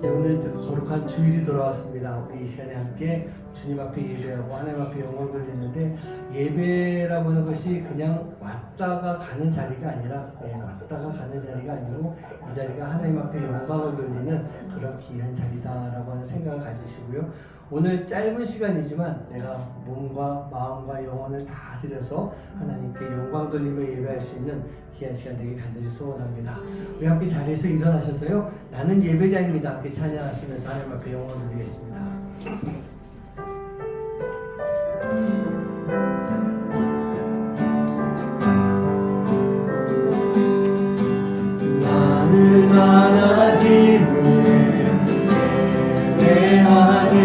네, 오늘 거룩한 주일이 돌아왔습니다. 우리 이 시간에 함께 주님 앞에 예배하고 하나님 앞에 영광 돌리는데, 예배라고 하는 것이 그냥 왔다가 가는 자리가 아니라, 왔다가 가는 자리가 아니고 이 자리가 하나님 앞에 영광을 돌리는 그런 귀한 자리다라고 하는 생각을 가지시고요. 오늘 짧은 시간이지만 내가 몸과 마음과 영혼을 다 들여서 하나님께 영광 돌리며 예배할 수 있는 귀한 시간 되길 간절히 소원합니다. 우리 함께 자리에서 일어나셔서요, 나는 예배자입니다 함께 찬양하시면서 하나님 앞에 영광을 드리겠습니다. 나는 하나님을 예배하니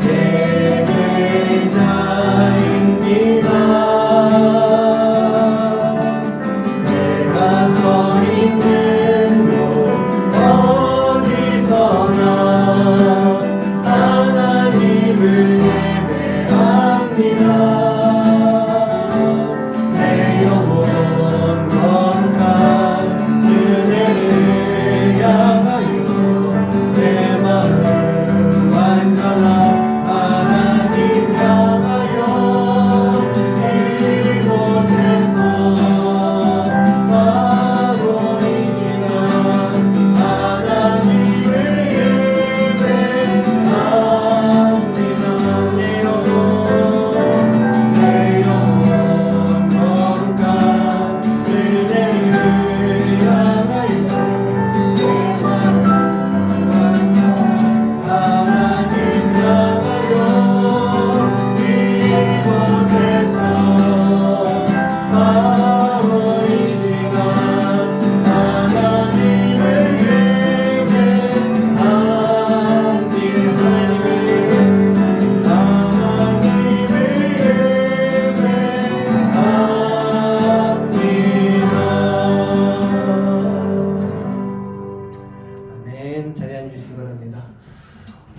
예배자입니다. 내가 서 있는 곳 어디서나 하나님을 예배합니다. 내 영혼 거룩한 은혜를 향하여 내 마음 완전한 하나님 향하여 이곳에서 바로 이 시간 하나님을 예배합니다. 내 영혼 거룩한 은혜를 향하여 내 마음 하나님 향하여 이곳에서 바로 이 시간 하나님을 예배합니다. 아멘. 자리에 앉으시기 바랍니다.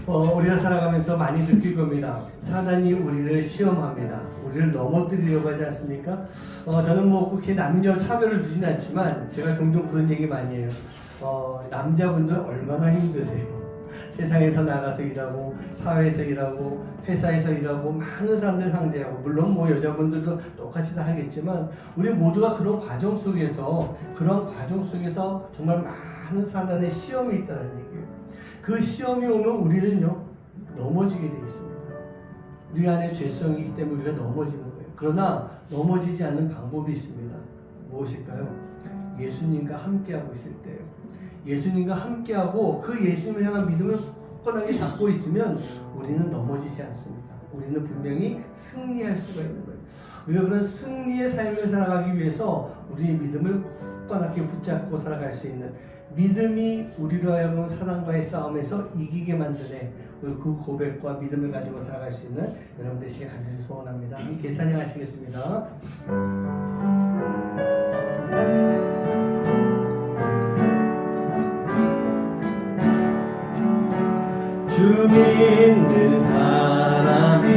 우리가 살아가면서 많이 느낄 겁니다. 사단이 우리를 시험합니다. 우리를 넘어뜨리려고 하지 않습니까? 저는 뭐 그렇게 남녀 차별을 두진 않지만 제가 종종 그런 얘기 많이 해요. 남자분들 얼마나 힘드세요. 세상에서 나가서 일하고 사회에서 일하고 회사에서 일하고 많은 사람들 상대하고, 물론 뭐 여자분들도 똑같이 다 하겠지만 우리 모두가 그런 과정 속에서 정말 많은 사단의 시험이 있다는 얘기예요. 그 시험이 오면 우리는요 넘어지게 되어 있습니다. 우리 안에 죄성이기 때문에 우리가 넘어지는 거예요. 그러나 넘어지지 않는 방법이 있습니다. 무엇일까요? 예수님과 함께하고 있을 때예요. 예수님과 함께하고 그 예수님을 향한 믿음을 굳건하게 잡고 있으면 우리는 넘어지지 않습니다. 우리는 분명히 승리할 수가 있는 거예요. 우리가 그런 승리의 삶을 살아가기 위해서 우리의 믿음을 굳건하게 붙잡고 살아갈 수 있는, 믿음이 우리로 하여금 사단과의 싸움에서 이기게 만드네, 그 고백과 믿음을 가지고 살아갈 수 있는 여러분 되시길 간절히 소원합니다. 함께 찬양하시겠습니다. 주 믿는 사람이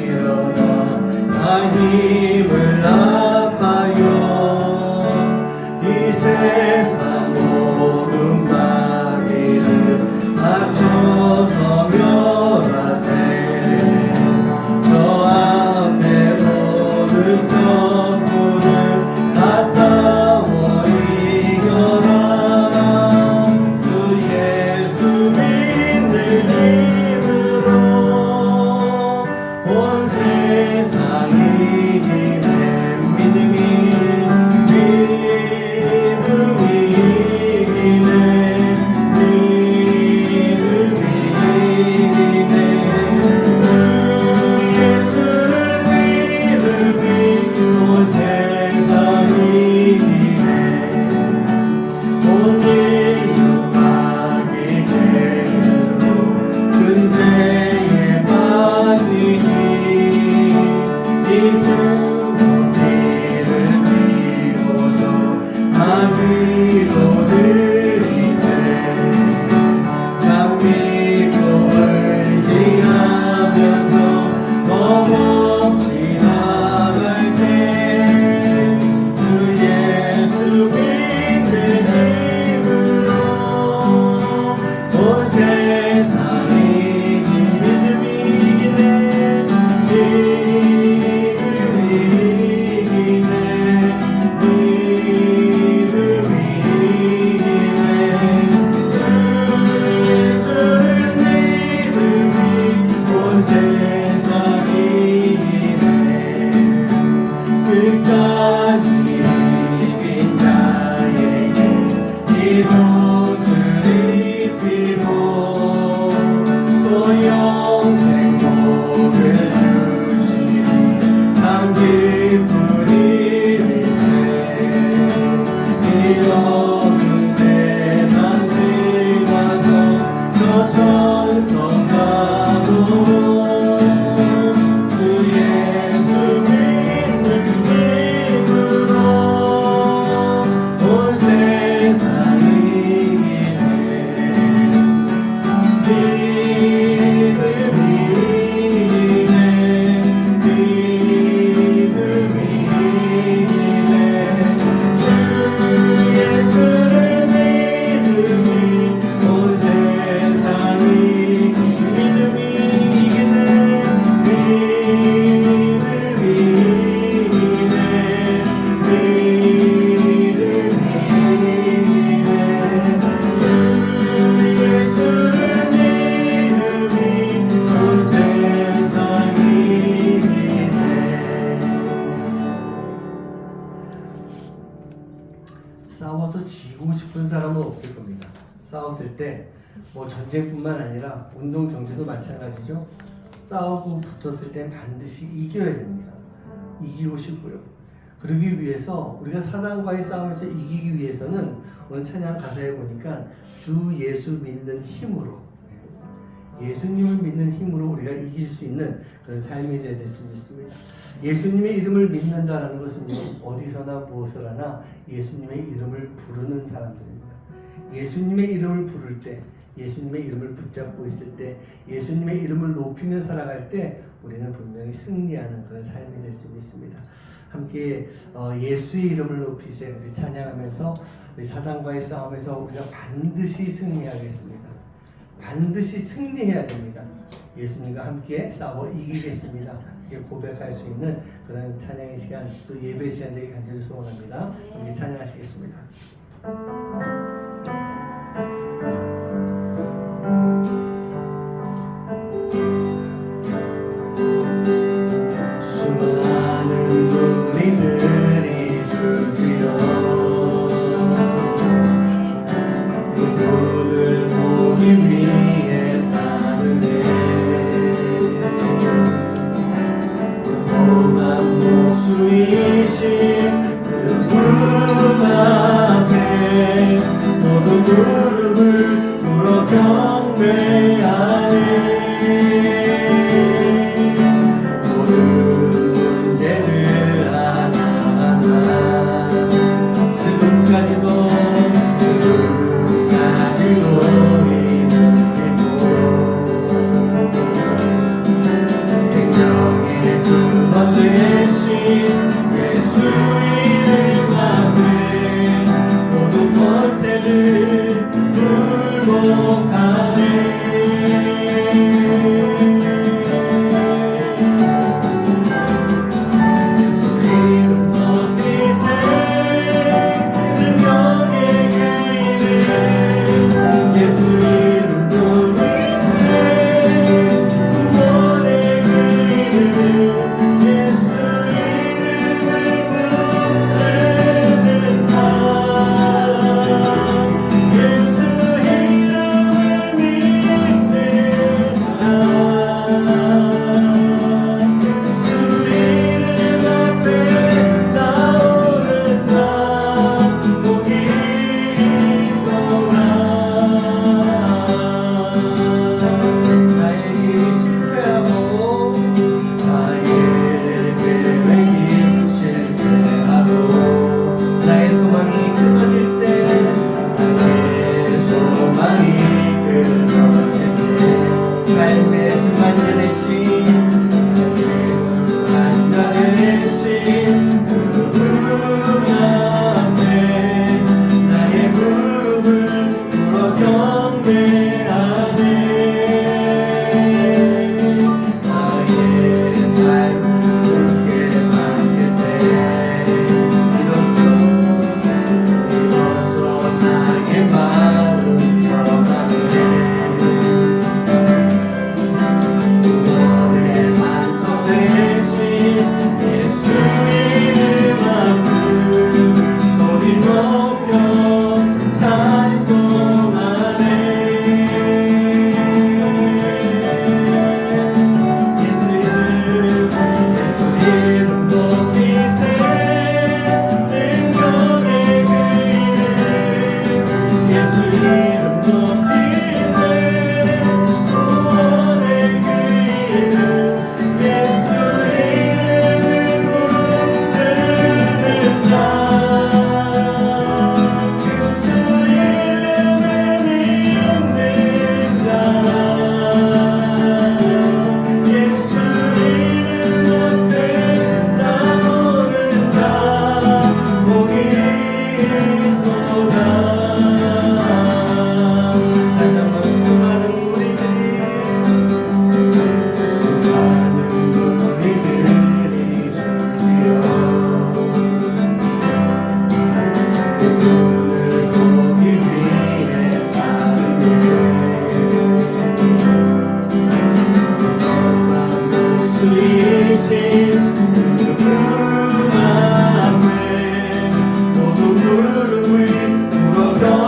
일어나 나 힘을 합하여 이 세상 모든 마귀를 맞춰서 멸하세. 저 앞에 오는 전부를 다 싸워 이겨라. 주 예수 믿는 힘으로 온 세상이 싶은 사람은 없을 겁니다. 싸웠을 때 뭐 전쟁뿐만 아니라 운동 경기도 마찬가지죠. 싸우고 붙었을 때 반드시 이겨야 됩니다. 이기고 싶고요. 그러기 위해서 우리가 사단과의 싸움에서 이기기 위해서는 오늘 찬양 가사에 보니까 주 예수 믿는 힘으로, 예수님을 믿는 힘으로 우리가 이길 수 있는 그런 삶이 되어야 될 줄 믿습니다. 예수님의 이름을 믿는다라는 것은요, 어디서나 무엇을 하나 예수님의 이름을 부르는 사람들입니다. 예수님의 이름을 부를 때, 예수님의 이름을 붙잡고 있을 때, 예수님의 이름을 높이며 살아갈 때 우리는 분명히 승리하는 그런 삶이 될 줄 믿습니다. 함께 예수의 이름을 높이세 우리 찬양하면서 우리 사단과의 싸움에서 우리가 반드시 승리하겠습니다. 반드시 승리해야 됩니다. 예수님과 함께 싸워 이기겠습니다. 이렇게 고백할 수 있는 그런 찬양의 시간, 또 예배 시간 되기 간절히 소원합니다. 함께 찬양하시겠습니다. 수많은 우리들이 줄지어 그분을 보기 위해 따르네. 험한 목수이신 그분 앞에 모든 무릎을 꿇어 경배하네. 무릎을 꿇어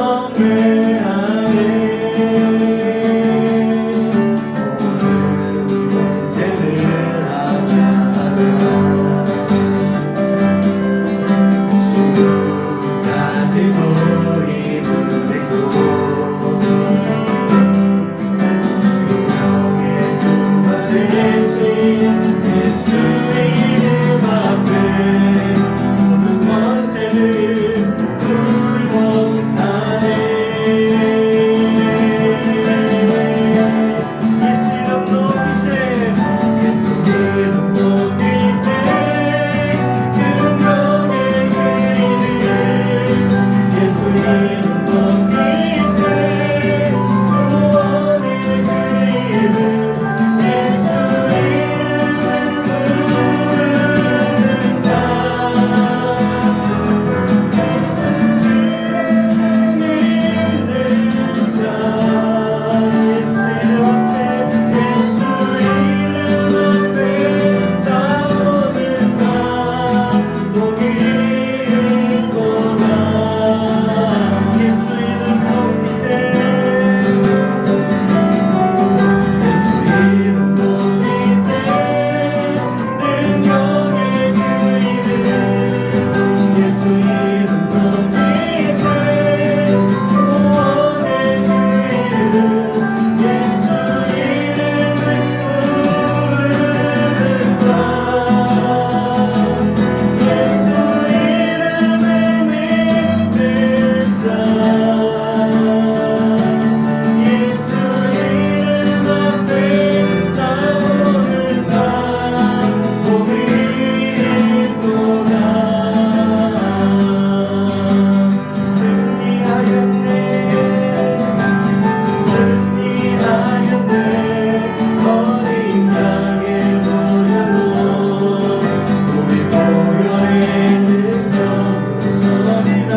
예수 이름 앞에 모든 권세를 굴복하네. 예수 이름 높이세 예수 이름 높이세 긍정의 그 이름 예수 이름 높이세 구원의 그 이름 예수 이름을 부르는 자 예수 이름을 믿는 자 예수 이름 앞에 나오는 자 복이 있구나. 예수 이름 높이세 예수 이름 높이세 능력의 그 이름 예수 이름 높이세 구원의 그 이름 예수 이름을 부르는 자 예수 이름을 믿는 자 예수 이름 앞에 나오는 자 복이 있구나. 승리하였네 승리하였네 어린 양의 보혈로 우리 보혈의 능력으로 서리라.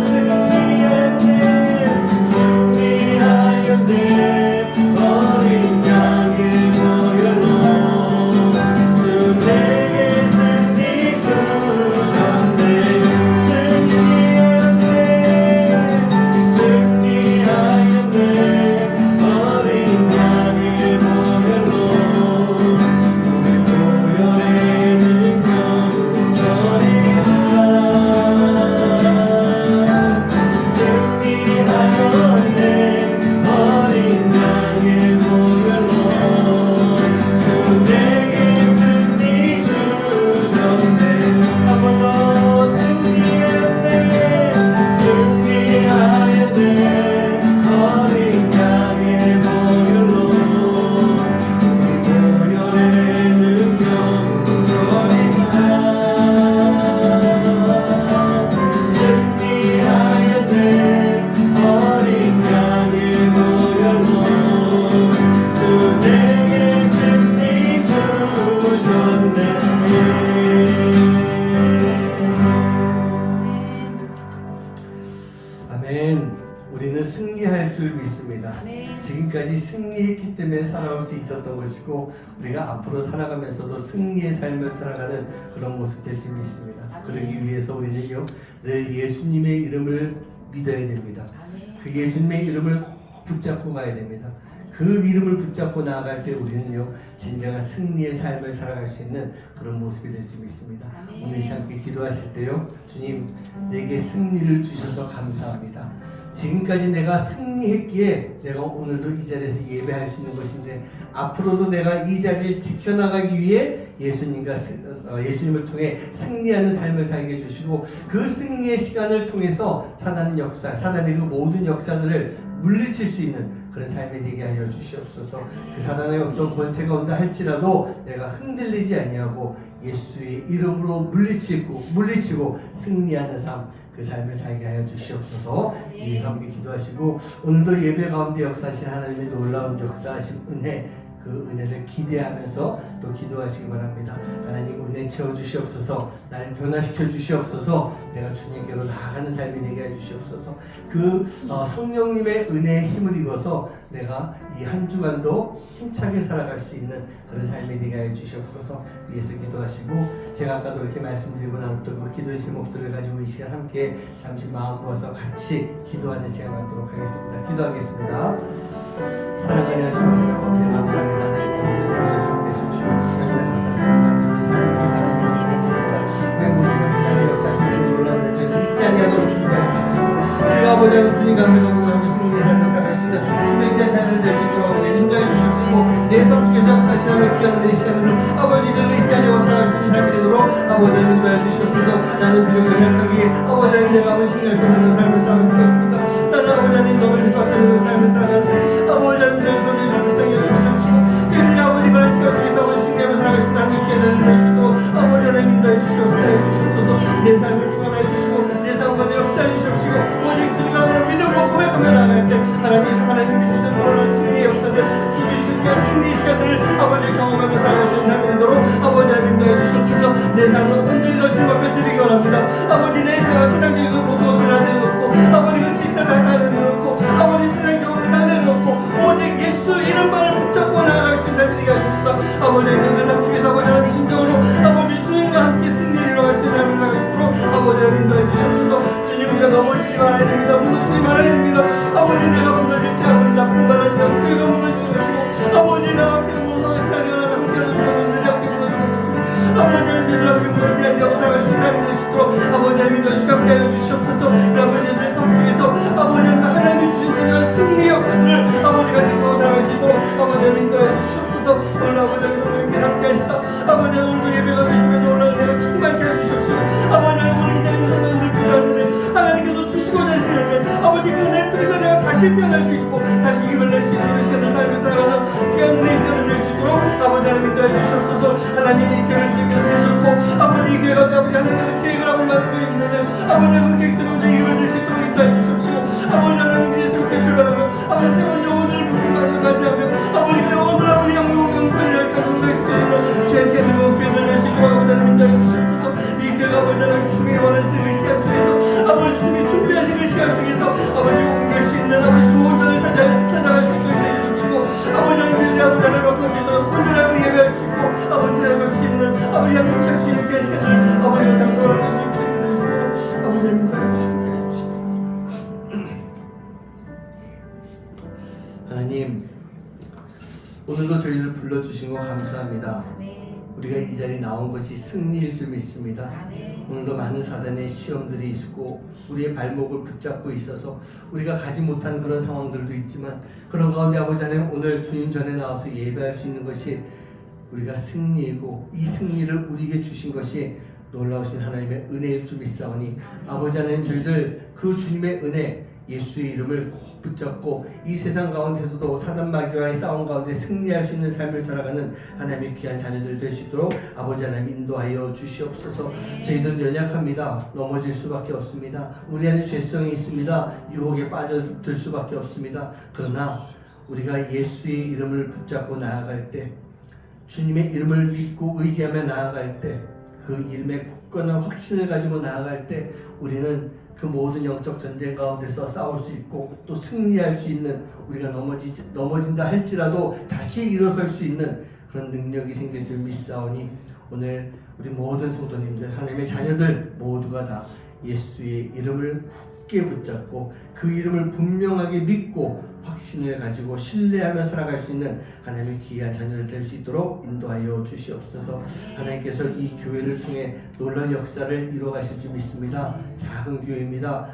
승리하였네 승리하였네 어린 양의 보혈로 주 내게 승리 주셨네. 승리하였네 승리하였네 어린 양의 보혈로 우리 보혈의 능력으로 서리라. 승리하였네 어린 양의 보혈로 주 내게 승리 주셨네. 한 번 더 승리하였네 승리하였네 어린 양의 보혈로 우리 보혈의 능력으로 서리라. 승리하였네 어린 양의 보혈로 주 내게 승리 주셨네. 아멘. 우리는 승리할 줄 믿습니다. 아멘. 지금까지 승리했기 때문에 살아올 수 있었던 것이고 우리가 앞으로 살아가면서도 승리의 삶을 살아가는 그런 모습 될 줄 믿습니다. 아멘. 그러기 위해서 우리는요 늘 예수님의 이름을 믿어야 됩니다. 아멘. 그 예수님의 이름을 꼭 붙잡고 가야 됩니다. 그 이름을 붙잡고 나아갈 때 우리는요 진정한 승리의 삶을 살아갈 수 있는 그런 모습이 될 줄 믿습니다. 아멘. 오늘 이 시간 함께 기도하실 때요 주님 내게 승리를 주셔서 감사합니다. 지금까지 내가 승리했기에 내가 오늘도 이 자리에서 예배할 수 있는 것인데 앞으로도 내가 이 자리를 지켜나가기 위해 예수님을 통해 승리하는 삶을 살게 해주시고 그 승리의 시간을 통해서 사단의 그 모든 역사들을 물리칠 수 있는 그런 삶이 되게 하여 주시옵소서. 그 사단의 어떤 권세가 온다 할지라도 내가 흔들리지 아니하고 예수의 이름으로 물리치고 승리하는 삶, 그 삶을 살게 하여 주시옵소서. 이 함께 기도하시고 오늘도 예배 가운데 역사하신 하나님의 놀라운 역사하신 은혜, 그 은혜를 기대하면서 또 기도하시기 바랍니다. 하나님 은혜 채워주시옵소서. 나를 변화시켜 주시옵소서. 내가 주님께로 나아가는 삶이 되게 해주시옵소서. 그 성령님의 은혜에 힘을 입어서 내가 이 한 주간도 힘차게 살아갈 수 있는 그런 삶이 되게 해주시옵소서. 위에서 기도하시고 제가 아까도 이렇게 말씀드리고 나눴던 그 기도의 제목들을 가지고 이 시간 함께 잠시 마음 모아서 같이 기도하는 시간 갖도록 하겠습니다. 기도하겠습니다. 사랑하는 하시고 아버지 감사합니다. 하나님 모든 되신 주 하나님 감사합니다. 왜 모든 세상의 역사하신 주 놀라운 날 잊지 아니하도록 기도해 주십시오. 우리가 아버지 주님 감사하고 하나님 승리의 삶을 살아갈 수 있는 주의 귀한 자녀를 될 수 있도록 아버지 인도해 주십시오. 내 성축에서 역사하시는 나는 비록 연약하기에 아버지 하나님 내가 아버지 승리할 수 없는 삶을 살아가고 있습니다. 나는 아버지 하나님 넘어질 수밖에 없는 삶을 살아가는데 아버지 하나님 저희 도저히 결정해 주시옵시고 저희들이 아버지 그런 시간 속에 아버지 승리하며 살아갈 수 있는 하나님께 되는 수 있도록 아버지 하나님 인도해 주시옵소서 주시옵소서 내 삶을 주관해 주시고 내 삶과 내 역사해 주시옵시고 오직 주님과 그런 믿음으로 고백하며 나아갈 때 하나님이 주신 놀라운 승리의 역사들 주님이 주신 귀한 승리의 시간들을 아버지 경험하며 살아갈 수 있는 삶이 되도록 아버지 하나님 인도해 주시옵소서 내 삶을 온전히 다 주님 앞에 드리기 원합니다. 아버지 내 세상적인 모든 것들을 다 내려놓고 아버지 음식들 다 내려놓고 아버지 세상 경험을 다 내려놓고 오직 예수 이름만을 붙잡고 나아갈 수 있는 삶이 되게 해주시옵소서. 아버지 내 삶 속에서 아버지 하나님 진정으로 아버지 주님과 함께 승리를 이뤄갈 수 있는 삶을 나갈 수 있도록 아버지 하나님 인도해 주시옵소서. 주님 우리가 넘어지지 말아야 됩니다. 무너지지 말아야 됩니다. 아버지 내가 무너질 때 아버지 나뿐만 아니라 교회가 무너지는 것이고 아버지 나와 함께 무너지는 시간이나 함께하는 시간을 내 함께 무너지는 것이고 아버지 하나님 함께 무너지지 않냐고 살아갈 수 있는 삶이 될 수 있도록 아버지 하나님 인도해 함께 해주시옵소서. 아버지 내 삶 속에서 아버지 하나님이 주신 중요한 승리 역사들을 아버지가 느끼고 살아갈 수 있도록 아버지 하나님 인도해 주시옵소서. 오늘 아버지 하나님 함께 하시다 아버지 오늘도 예배가 되시면 놀라운 은혜가 충만케 해주시옵시고 아버지 오늘 이 자리에 서면 느끼는 하나님께서 주시고자 하시는데 아버지 그 은혜 통해서 내가 다시 태어날 수 있고 다시 힘을 낼 수 있는 시간을 살며 살아가는 귀한 은혜의 시간을 낼 수 있도록 아버지 하나님 인도해 주시옵소서. 하나님이 이 교회를 주님께서 세우셨고 아버지 이 교회가 아버지 하나님께서 계획을 하고 만들고 있는데 아버지 그 계획대로 이제 이루어질 수 있도록 인도해 주시옵시고 아버지 하나님 이제 새롭게 출발하며 아버지 새로운 영혼들을 부름받아 맞이하며 아버지 그 영혼들 아버지 영광을 가동할 수 있는 귀한 시간을 교회를 낼 수 있도록 아버지 하나님 인도해 주시옵소서. 이 교회가 아버지 하나님 주님이 원하시는 그 시간 속에서 아버지 주님이 준비하시는 그 시간 속에서 아버지 옮길 수 있는 아버지 수호선을 찾아갈 수 있도록 인도해 주시고 아버지 하나님 아버지 하나님 앞에 기도 온전하게 예배할 수 있고 아버지 나갈 수 있는 아버지 양육할 수 있는 그 시간을 아버지가 장도할 수 있게 해주시고 아버지 하나님 인도해 주시옵소서. 하나님 오늘도 저희를 불러주신 거 감사합니다. 우리가 이 자리에 나온 것이 승리일 줄 믿습니다. 오늘도 많은 사단의 시험들이 있고 우리의 발목을 붙잡고 있어서 우리가 가지 못한 그런 상황들도 있지만 그런 가운데 아버지 하나님 오늘 주님 전에 나와서 예배할 수 있는 것이 우리가 승리이고 이 승리를 우리에게 주신 것이 놀라우신 하나님의 은혜일 줄 믿사오니 아버지 하나님 저희들 그 주님의 은혜 예수의 이름을 꼭 붙잡고 이 세상 가운데서도 사단 마귀와의 싸움 가운데 승리할 수 있는 삶을 살아가는 하나님의 귀한 자녀들 될 수 있도록 아버지 하나님 인도하여 주시옵소서. 저희들은 연약합니다. 넘어질 수밖에 없습니다. 우리 안에 죄성이 있습니다. 유혹에 빠져들 수밖에 없습니다. 그러나 우리가 예수의 이름을 붙잡고 나아갈 때 주님의 이름을 믿고 의지하며 나아갈 때 그 이름의 굳건한 확신을 가지고 나아갈 때 우리는 그 모든 영적 전쟁 가운데서 싸울 수 있고 또 승리할 수 있는 우리가 넘어진다 할지라도 다시 일어설 수 있는 그런 능력이 생길 줄 믿사오니 오늘 우리 모든 성도님들 하나님의 자녀들 모두가 다 예수의 이름을 굳게 붙잡고 그 이름을 분명하게 믿고 확신을 가지고 신뢰하며 살아갈 수 있는 하나님의 귀한 자녀들 될 수 있도록 인도하여 주시옵소서. 하나님께서 이 교회를 통해 놀라운 역사를 이루어 가실 줄 믿습니다. 작은 교회입니다.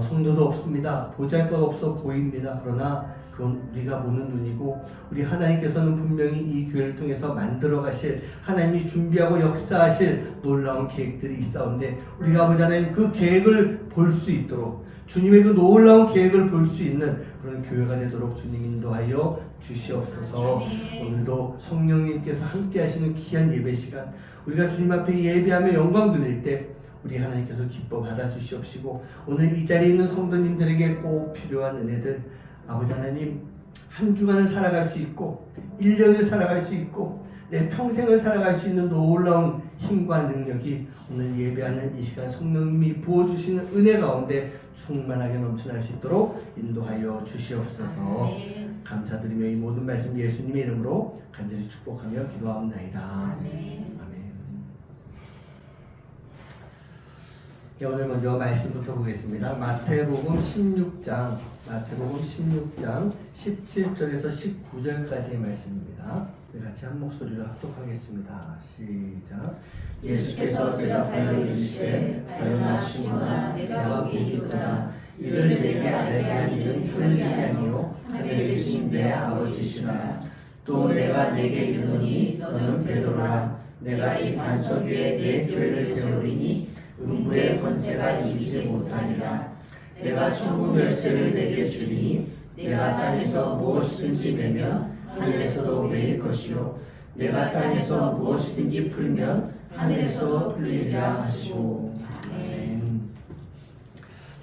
성도도 없습니다. 보잘것없어 보입니다. 그러나 그건 우리가 보는 눈이고 우리 하나님께서는 분명히 이 교회를 통해서 만들어 가실 하나님이 준비하고 역사하실 놀라운 계획들이 있사온데 우리가 아버지 하나님 그 계획을 볼 수 있도록 주님의 그 놀라운 계획을 볼 수 있는 그런 교회가 되도록 주님 인도하여 주시옵소서. 오늘도 성령님께서 함께 하시는 귀한 예배 시간 우리가 주님 앞에 예배하며 영광 돌릴 때 우리 하나님께서 기뻐 받아 주시옵시고 오늘 이 자리에 있는 성도님들에게 꼭 필요한 은혜들 아버지 하나님 한 주간을 살아갈 수 있고 1년을 살아갈 수 있고 내 평생을 살아갈 수 있는 놀라운 힘과 능력이 오늘 예배하는 이 시간 성령님이 부어주시는 은혜 가운데 충만하게 넘쳐날 수 있도록 인도하여 주시옵소서. 감사드리며 이 모든 말씀 예수님의 이름으로 간절히 축복하며 기도하옵나이다. 아멘. 오늘 먼저 말씀부터 보겠습니다. 마태복음 16장 17절에서 19절까지의 말씀입니다. 같이 한 목소리로 합독하겠습니다. 시작. 예수께서 대답하여 이르시되 바요나 시몬아 내가 보기 기도다. 이를 내게 알게 한 이는 혈육이 아니요 하늘에 계신 내 아버지시라. 또 내가 내게 이르노니 너는 베드로라. 내가 이 반석 위에 내 교회를 세우리니 음부의 권세가 이기지 못하리라. 내가 천국 열쇠를 내게 주리니 내가 땅에서 무엇이든지 매면 하늘에서도 매일 것이요 내가 땅에서 무엇이든지 풀면 하늘에서도 풀리리라 하시고. 아멘.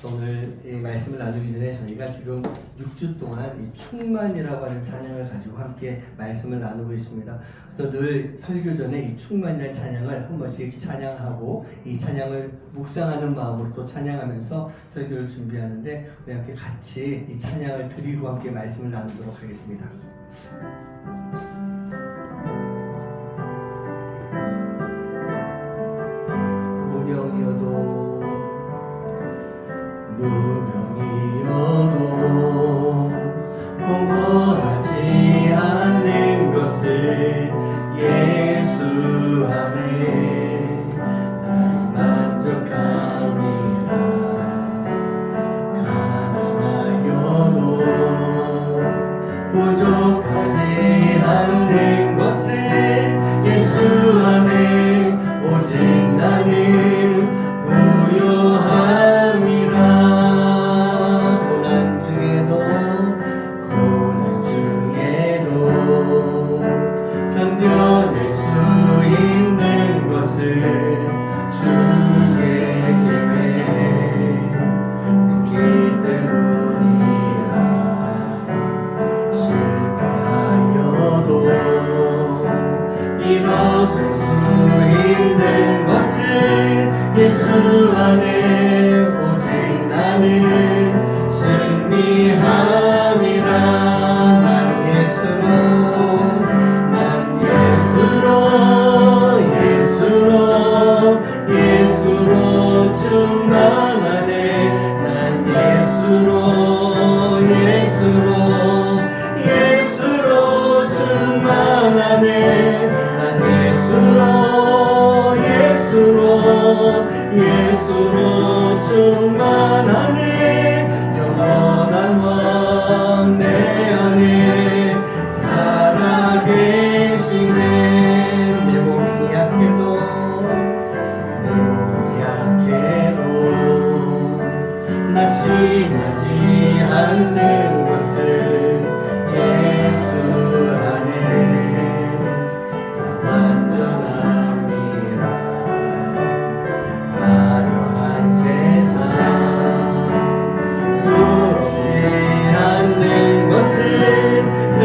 오늘 이 말씀을 나누기 전에 저희가 지금 6주 동안 이 충만이라고 하는 찬양을 가지고 함께 말씀을 나누고 있습니다. 그래서 늘 설교 전에 이 충만이라는 찬양을 한 번씩 찬양하고 이 찬양을 묵상하는 마음으로 또 찬양하면서 설교를 준비하는데 우리 함께 같이 이 찬양을 드리고 함께 말씀을 나누도록 하겠습니다. 무명이어도 공허하지 않는 것을 예수 안에 난 만족함이라. 가난하여도 부족하지 않는 것을 예수 안에 오직 나는 부요함이라. 고난 중에도 견뎌낼 수 있는 것을 주의 계획 있기 때문이라. 실패하여도 일어설 수 있는 것을 예수 안에 오직 나는 승리함이라. 난 예수로 충만하네. 난 예수로 충만하네. 난 예수로 충만하네. 영원한 왕 내 안에 살아계시네. 내 몸이 약해도 낙심하지 않는 것을 예수 안에 나 완전함이라. 화려한 세상 부럽지 않는 것을 내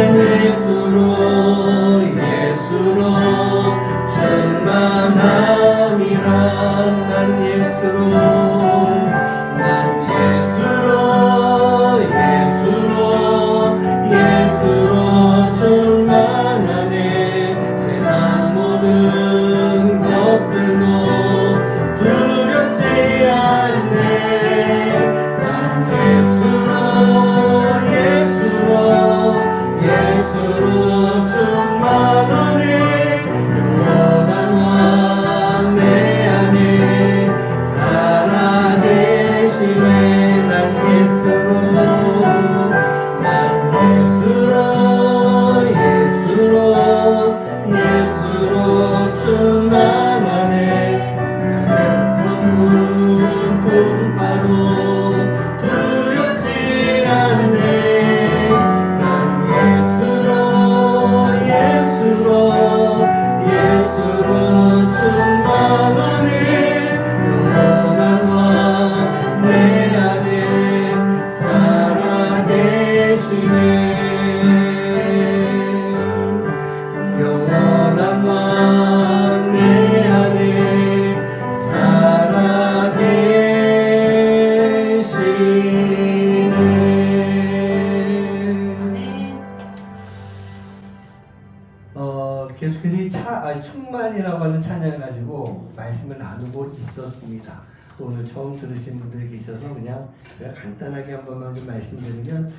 예수로 충만함이라. 난 예수로 충만하네. 세상 모든 것들도 두렵지 않네. 난 예수로 충만하네. 영원한 왕 내 안에 살아계시네. 난 예수로 충만하네. 세상 풍파도 두렵지 않네. 난 예수로 충만하네. 영원한 왕 내 안에 살아계시네. 영원한 왕 내 안에 살아계시네. 계속해서 이 충만이라고 하는 찬양을 가지고 말씀을 나누고 있었습니다. 또 오늘 처음 들으신 분들이 계셔서 그냥 제가 간단하게 한 번만 좀 말씀드리면,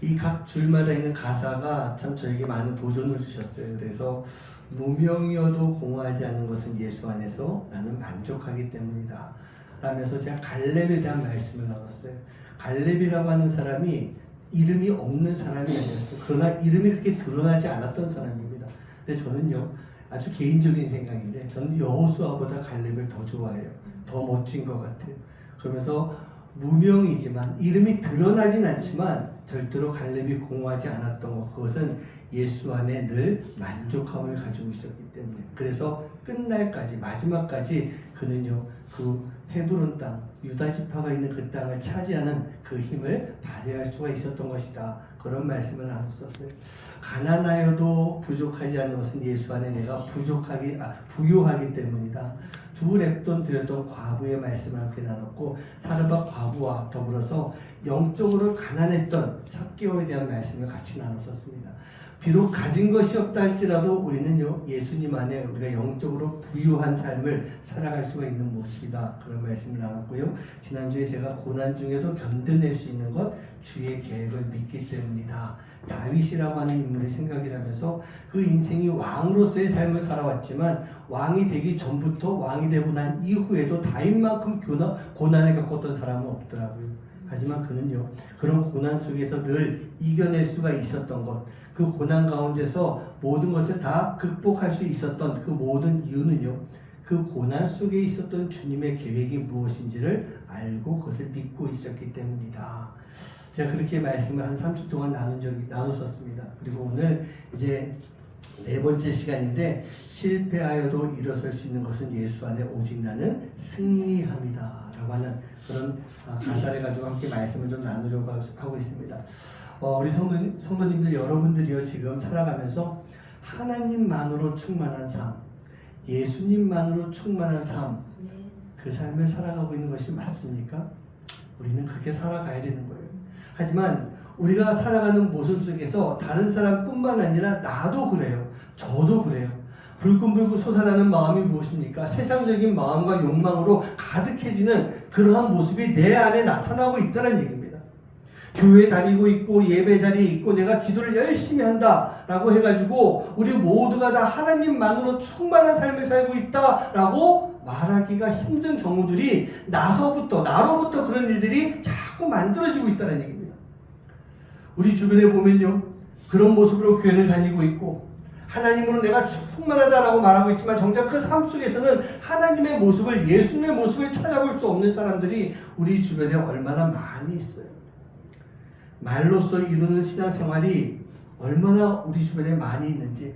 이 각 줄마다 있는 가사가 참 저에게 많은 도전을 주셨어요. 그래서 무명이어도 공허하지 않는 것은 예수 안에서 나는 만족하기 때문이다 라면서 제가 갈렙에 대한 말씀을 나눴어요. 갈렙이라고 하는 사람이 이름이 없는 사람이 아니었어요. 그러나 이름이 그렇게 드러나지 않았던 사람입니다. 근데 저는요, 아주 개인적인 생각인데 저는 여호수아보다 갈렙을 더 좋아해요. 더 멋진 것 같아요. 그러면서 무명이지만 이름이 드러나진 않지만 절대로 갈렙이 공허하지 않았던 것, 그것은 예수 안에 늘 만족함을 가지고 있었기 때문에, 그래서 끝날까지 마지막까지 그는요 그 헤브론 땅, 유다 지파가 있는 그 땅을 차지하는 그 힘을 발휘할 수가 있었던 것이다. 그런 말씀을 나눴었어요. 가난하여도 부족하지 않은 것은 예수 안에 내가 부유하기 때문이다. 두 랩돈 드렸던 과부의 말씀을 함께 나눴고, 사르밧 과부와 더불어서 영적으로 가난했던 삭개오에 대한 말씀을 같이 나눴었습니다. 비록 가진 것이 없다 할지라도 우리는요 예수님 안에 우리가 영적으로 부유한 삶을 살아갈 수가 있는 모습이다. 그런 말씀을 나눴고요. 지난주에 제가 고난 중에도 견뎌낼 수 있는 것 주의 계획을 믿기 때문이다. 다윗이라고 하는 인물이 생각이 나면서 그 인생이 왕으로서의 삶을 살아왔지만 왕이 되기 전부터 왕이 되고 난 이후에도 다윗만큼 고난을 겪었던 사람은 없더라고요. 하지만 그는요 그런 고난 속에서 늘 이겨낼 수가 있었던 것, 그 고난 가운데서 모든 것을 다 극복할 수 있었던 그 모든 이유는요 그 고난 속에 있었던 주님의 계획이 무엇인지를 알고 그것을 믿고 있었기 때문이다. 제가 그렇게 말씀을 한 3주 동안 나눴었습니다. 그리고 오늘 이제 네 번째 시간인데, 실패하여도 일어설 수 있는 것은 예수 안에 오직 나는 승리함이다 라고 하는 그런 가사를 가지고 함께 말씀을 좀 나누려고 하고 있습니다. 우리 성도님들 여러분들이요 지금 살아가면서 하나님만으로 충만한 삶, 예수님만으로 충만한 삶, 그 삶을 살아가고 있는 것이 맞습니까? 우리는 그렇게 살아가야 되는 거예요. 하지만 우리가 살아가는 모습 속에서 다른 사람뿐만 아니라 나도 그래요. 저도 그래요. 불끈불끈 솟아나는 마음이 무엇입니까? 세상적인 마음과 욕망으로 가득해지는 그러한 모습이 내 안에 나타나고 있다는 얘기입니다. 교회 다니고 있고 예배 자리에 있고 내가 기도를 열심히 한다라고 해가지고 우리 모두가 다 하나님만으로 충만한 삶을 살고 있다라고 말하기가 힘든 경우들이 나로부터 그런 일들이 자꾸 만들어지고 있다는 얘기입니다. 우리 주변에 보면요 그런 모습으로 교회를 다니고 있고 하나님으로 내가 충만하다라고 말하고 있지만 정작 그 삶 속에서는 하나님의 모습을, 예수님의 모습을 찾아볼 수 없는 사람들이 우리 주변에 얼마나 많이 있어요. 말로써 이루는 신앙생활이 얼마나 우리 주변에 많이 있는지,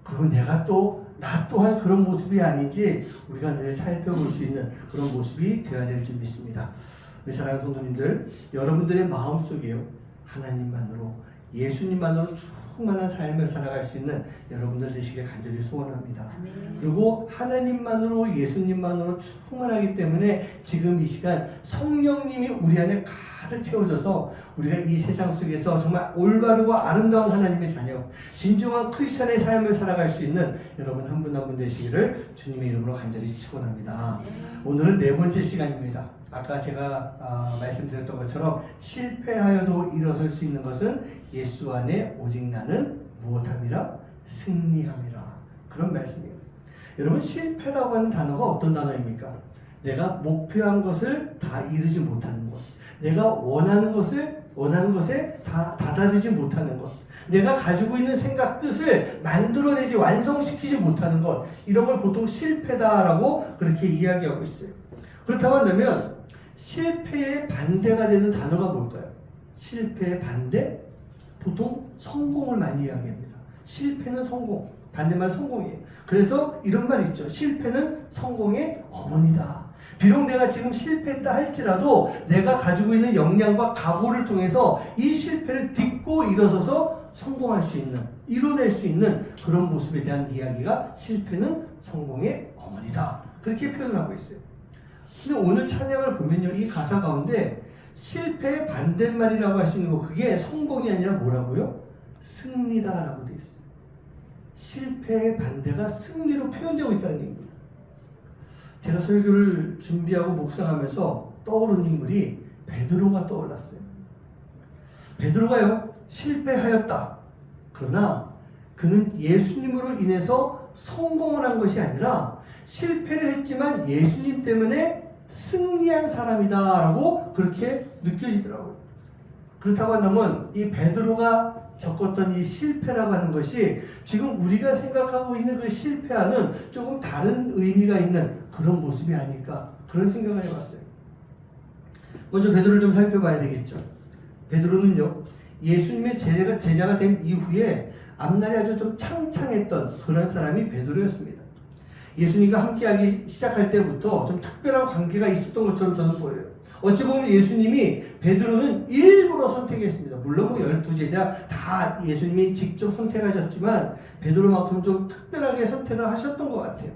그리고 나 또한 그런 모습이 아닌지 우리가 늘 살펴볼 수 있는 그런 모습이 되어야 될 줄 믿습니다. 우리 사랑하는 성도님들, 여러분들의 마음속에요 하나님만으로, 예수님만으로 충만한 삶을 살아갈 수 있는 여러분들 되시길 간절히 소원합니다. 그리고 하나님만으로, 예수님만으로 충만하기 때문에 지금 이 시간 성령님이 우리 안에 가득 채워져서 우리가 이 세상 속에서 정말 올바르고 아름다운 하나님의 자녀, 진정한 크리스찬의 삶을 살아갈 수 있는 여러분 한 분 한 분 되시기를 주님의 이름으로 간절히 축원합니다. 오늘은 네 번째 시간입니다. 아까 제가 말씀드렸던 것처럼 실패하여도 일어설 수 있는 것은 예수 안에 오직 나는 무엇함이라? 승리함이라. 그런 말씀이에요. 여러분, 실패라고 하는 단어가 어떤 단어입니까? 내가 목표한 것을 다 이루지 못하는 것, 내가 원하는 것에 다 다다르지 못하는 것, 내가 가지고 있는 생각, 뜻을 만들어내지, 완성시키지 못하는 것, 이런 걸 보통 실패다라고 그렇게 이야기하고 있어요. 그렇다고 한다면 실패의 반대가 되는 단어가 뭘까요? 실패의 반대? 보통 성공을 많이 이야기합니다. 실패는 성공, 반대말 성공이에요. 그래서 이런 말이 있죠. 실패는 성공의 어머니다. 비록 내가 지금 실패했다 할지라도 내가 가지고 있는 역량과 각오를 통해서 이 실패를 딛고 일어서서 성공할 수 있는, 이뤄낼 수 있는 그런 모습에 대한 이야기가 실패는 성공의 어머니다. 그렇게 표현하고 있어요. 근데 오늘 찬양을 보면요, 이 가사 가운데 실패의 반대말이라고 할 수 있는 거, 그게 성공이 아니라 뭐라고요? 승리다라고 되어 있어요. 실패의 반대가 승리로 표현되고 있다는 얘기입니다. 제가 설교를 준비하고 묵상하면서 떠오른 인물이 베드로가 떠올랐어요. 베드로가요, 실패하였다. 그러나 그는 예수님으로 인해서 성공을 한 것이 아니라 실패를 했지만 예수님 때문에 승리한 사람이다 라고 그렇게 느껴지더라고요. 그렇다고 한다면 이 베드로가 겪었던 이 실패라고 하는 것이 지금 우리가 생각하고 있는 그 실패와는 조금 다른 의미가 있는 그런 모습이 아닐까 그런 생각을 해봤어요. 먼저 베드로를 좀 살펴봐야 되겠죠. 베드로는요 예수님의 제자가 된 이후에 앞날이 아주 좀 창창했던 그런 사람이 베드로였습니다. 예수님과 함께하기 시작할 때부터 좀 특별한 관계가 있었던 것처럼 저는 보여요. 어찌 보면 예수님이 베드로는 일부러 선택했습니다. 물론 12제자 다 예수님이 직접 선택하셨지만 베드로만큼 좀 특별하게 선택을 하셨던 것 같아요.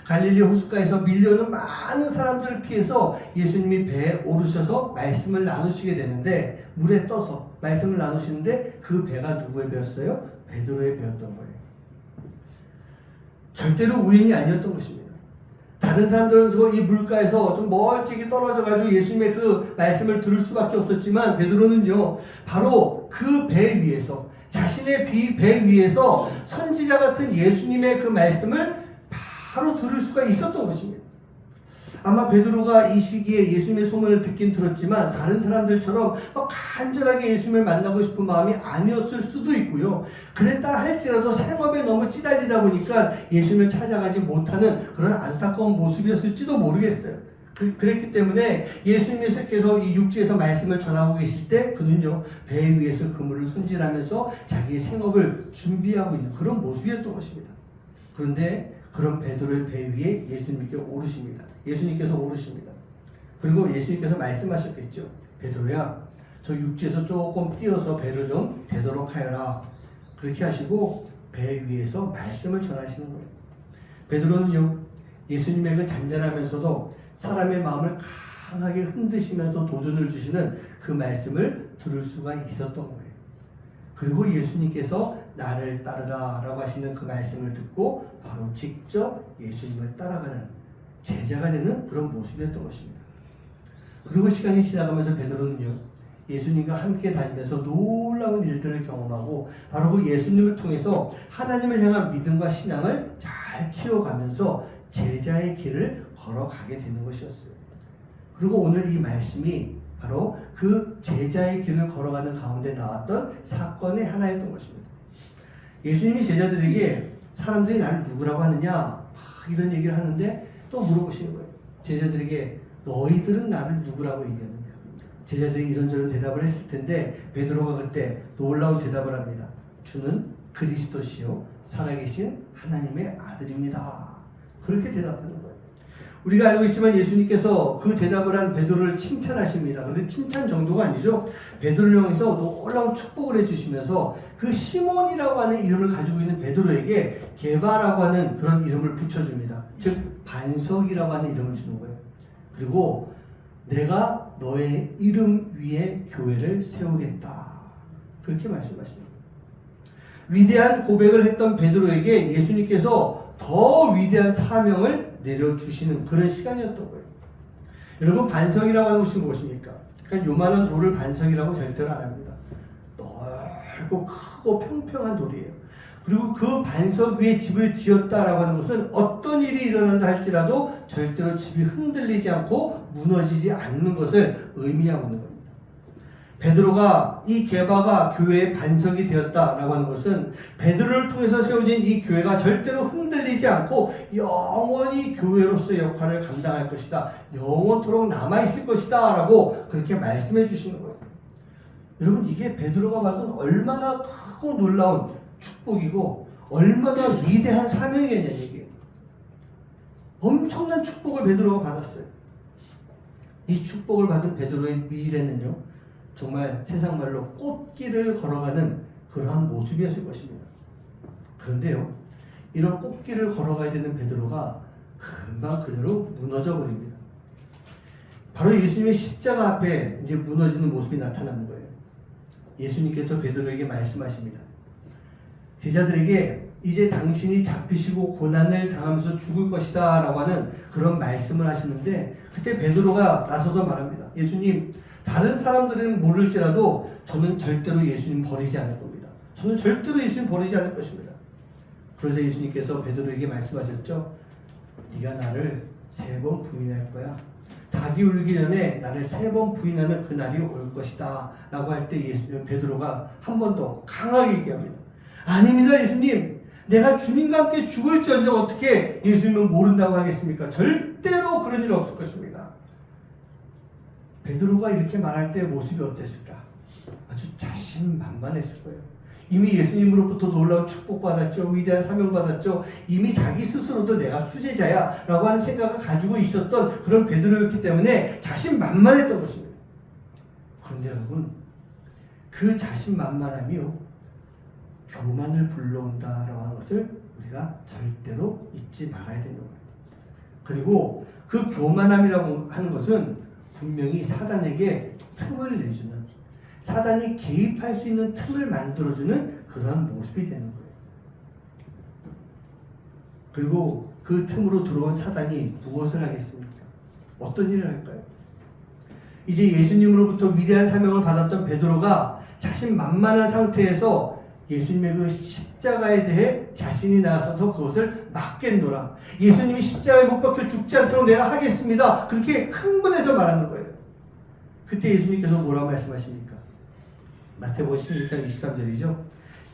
갈릴리 호숫가에서 밀려오는 많은 사람들을 피해서 예수님이 배에 오르셔서 말씀을 나누시게 되는데 물에 떠서 말씀을 나누시는데 그 배가 누구의 배였어요? 베드로의 배였던 거예요. 절대로 우연이 아니었던 것입니다. 다른 사람들은 이 물가에서 좀 멀찍이 떨어져가지고 예수님의 그 말씀을 들을 수밖에 없었지만 베드로는요 바로 그 배 위에서 자신의 배 위에서 선지자 같은 예수님의 그 말씀을 바로 들을 수가 있었던 것입니다. 아마 베드로가 이 시기에 예수님의 소문을 듣긴 들었지만 다른 사람들처럼 간절하게 예수님을 만나고 싶은 마음이 아니었을 수도 있고요. 그랬다 할지라도 생업에 너무 찌달리다 보니까 예수님을 찾아가지 못하는 그런 안타까운 모습이었을지도 모르겠어요. 그랬기 때문에 예수님께서 이 육지에서 말씀을 전하고 계실 때 그는요 배 위에서 그물을 손질하면서 자기의 생업을 준비하고 있는 그런 모습이었던 것입니다. 그런데 그런 베드로의 배 위에 예수님께서 오르십니다. 그리고 예수님께서 말씀하셨겠죠. 베드로야, 저 육지에서 조금 뛰어서 배를 좀 대도록 하여라. 그렇게 하시고 배 위에서 말씀을 전하시는 거예요. 베드로는요, 예수님의 그 잔잔하면서도 사람의 마음을 강하게 흔드시면서 도전을 주시는 그 말씀을 들을 수가 있었던 거예요. 그리고 예수님께서 나를 따르라 라고 하시는 그 말씀을 듣고 바로 직접 예수님을 따라가는 제자가 되는 그런 모습이었던 것입니다. 그리고 시간이 지나가면서 베드로는요 예수님과 함께 다니면서 놀라운 일들을 경험하고 바로 그 예수님을 통해서 하나님을 향한 믿음과 신앙을 잘 키워가면서 제자의 길을 걸어가게 되는 것이었어요. 그리고 오늘 이 말씀이 바로 그 제자의 길을 걸어가는 가운데 나왔던 사건의 하나였던 것입니다. 예수님이 제자들에게 사람들이 나를 누구라고 하느냐 이런 얘기를 하는데 또 물어보시는 거예요. 제자들에게 너희들은 나를 누구라고 얘기하느냐. 제자들이 이런저런 대답을 했을 텐데 베드로가 그때 놀라운 대답을 합니다. 주는 그리스도시요 살아계신 하나님의 아들입니다. 그렇게 대답하는 거예요. 우리가 알고 있지만 예수님께서 그 대답을 한 베드로를 칭찬하십니다. 그런데 칭찬 정도가 아니죠. 베드로를 향해서 놀라운 축복을 해주시면서 그 시몬이라고 하는 이름을 가지고 있는 베드로에게 게바라고 하는 그런 이름을 붙여줍니다. 즉 반석이라고 하는 이름을 주는 거예요. 그리고 내가 너의 이름 위에 교회를 세우겠다. 그렇게 말씀하십니다. 위대한 고백을 했던 베드로에게 예수님께서 더 위대한 사명을 내려주시는 그런 시간이었던 거예요. 여러분 반석이라고 하는 것이 무엇입니까? 그러니까 요만한 돌을 반석이라고 절대로 안 합니다. 넓고 크고 평평한 돌이에요. 그리고 그 반석 위에 집을 지었다라고 하는 것은 어떤 일이 일어난다 할지라도 절대로 집이 흔들리지 않고 무너지지 않는 것을 의미하고 있는 겁니다. 베드로가 이 게바가 교회의 반석이 되었다라고 하는 것은 베드로를 통해서 세워진 이 교회가 절대로 흔들리지 않고 영원히 교회로서의 역할을 감당할 것이다. 영원토록 남아있을 것이다 라고 그렇게 말씀해 주시는 거예요. 여러분 이게 베드로가 받은 얼마나 크고 놀라운 축복이고 얼마나 위대한 사명이냐는 얘기예요. 엄청난 축복을 베드로가 받았어요. 이 축복을 받은 베드로의 미래는요 정말 세상 말로 꽃길을 걸어가는 그러한 모습이었을 것입니다. 그런데요, 이런 꽃길을 걸어가야 되는 베드로가 금방 그대로 무너져 버립니다. 바로 예수님의 십자가 앞에 이제 무너지는 모습이 나타나는 거예요. 예수님께서 베드로에게 말씀하십니다. 제자들에게 이제 당신이 잡히시고 고난을 당하면서 죽을 것이다 라고 하는 그런 말씀을 하시는데 그때 베드로가 나서서 말합니다. 예수님, 다른 사람들은 모를지라도 저는 절대로 예수님 버리지 않을 겁니다. 저는 절대로 예수님 버리지 않을 것입니다. 그러자 예수님께서 베드로에게 말씀하셨죠. 네가 나를 3번 부인할 거야. 닭이 울기 전에 나를 3번 부인하는 그날이 올 것이다 라고 할 때 베드로가 한 번 더 강하게 얘기합니다. 아닙니다 예수님, 내가 주님과 함께 죽을지언정 어떻게 예수님은 모른다고 하겠습니까? 절대로 그런 일 없을 것입니다. 베드로가 이렇게 말할 때 모습이 어땠을까? 아주 자신만만했을 거예요. 이미 예수님으로부터 놀라운 축복받았죠. 위대한 사명받았죠. 이미 자기 스스로도 내가 수제자야 라고 하는 생각을 가지고 있었던 그런 베드로였기 때문에 자신만만했던 것입니다. 그런데 여러분, 그 자신만만함이요, 교만을 불러온다라고 하는 것을 우리가 절대로 잊지 말아야 되는 거예요. 그리고 그 교만함이라고 하는 것은 분명히 사단에게 틈을 내주는, 사단이 개입할 수 있는 틈을 만들어주는 그러한 모습이 되는 거예요. 그리고 그 틈으로 들어온 사단이 무엇을 하겠습니까? 어떤 일을 할까요? 이제 예수님으로부터 위대한 사명을 받았던 베드로가 자신만만한 상태에서 예수님의 그 십자가에 대해 자신이 나서서 그것을 막겠노라. 예수님이 십자가에 못 박혀 죽지 않도록 내가 하겠습니다. 그렇게 흥분해서 말하는 거예요. 그때 예수님께서 뭐라고 말씀하십니까? 마태복음 16장 23절이죠.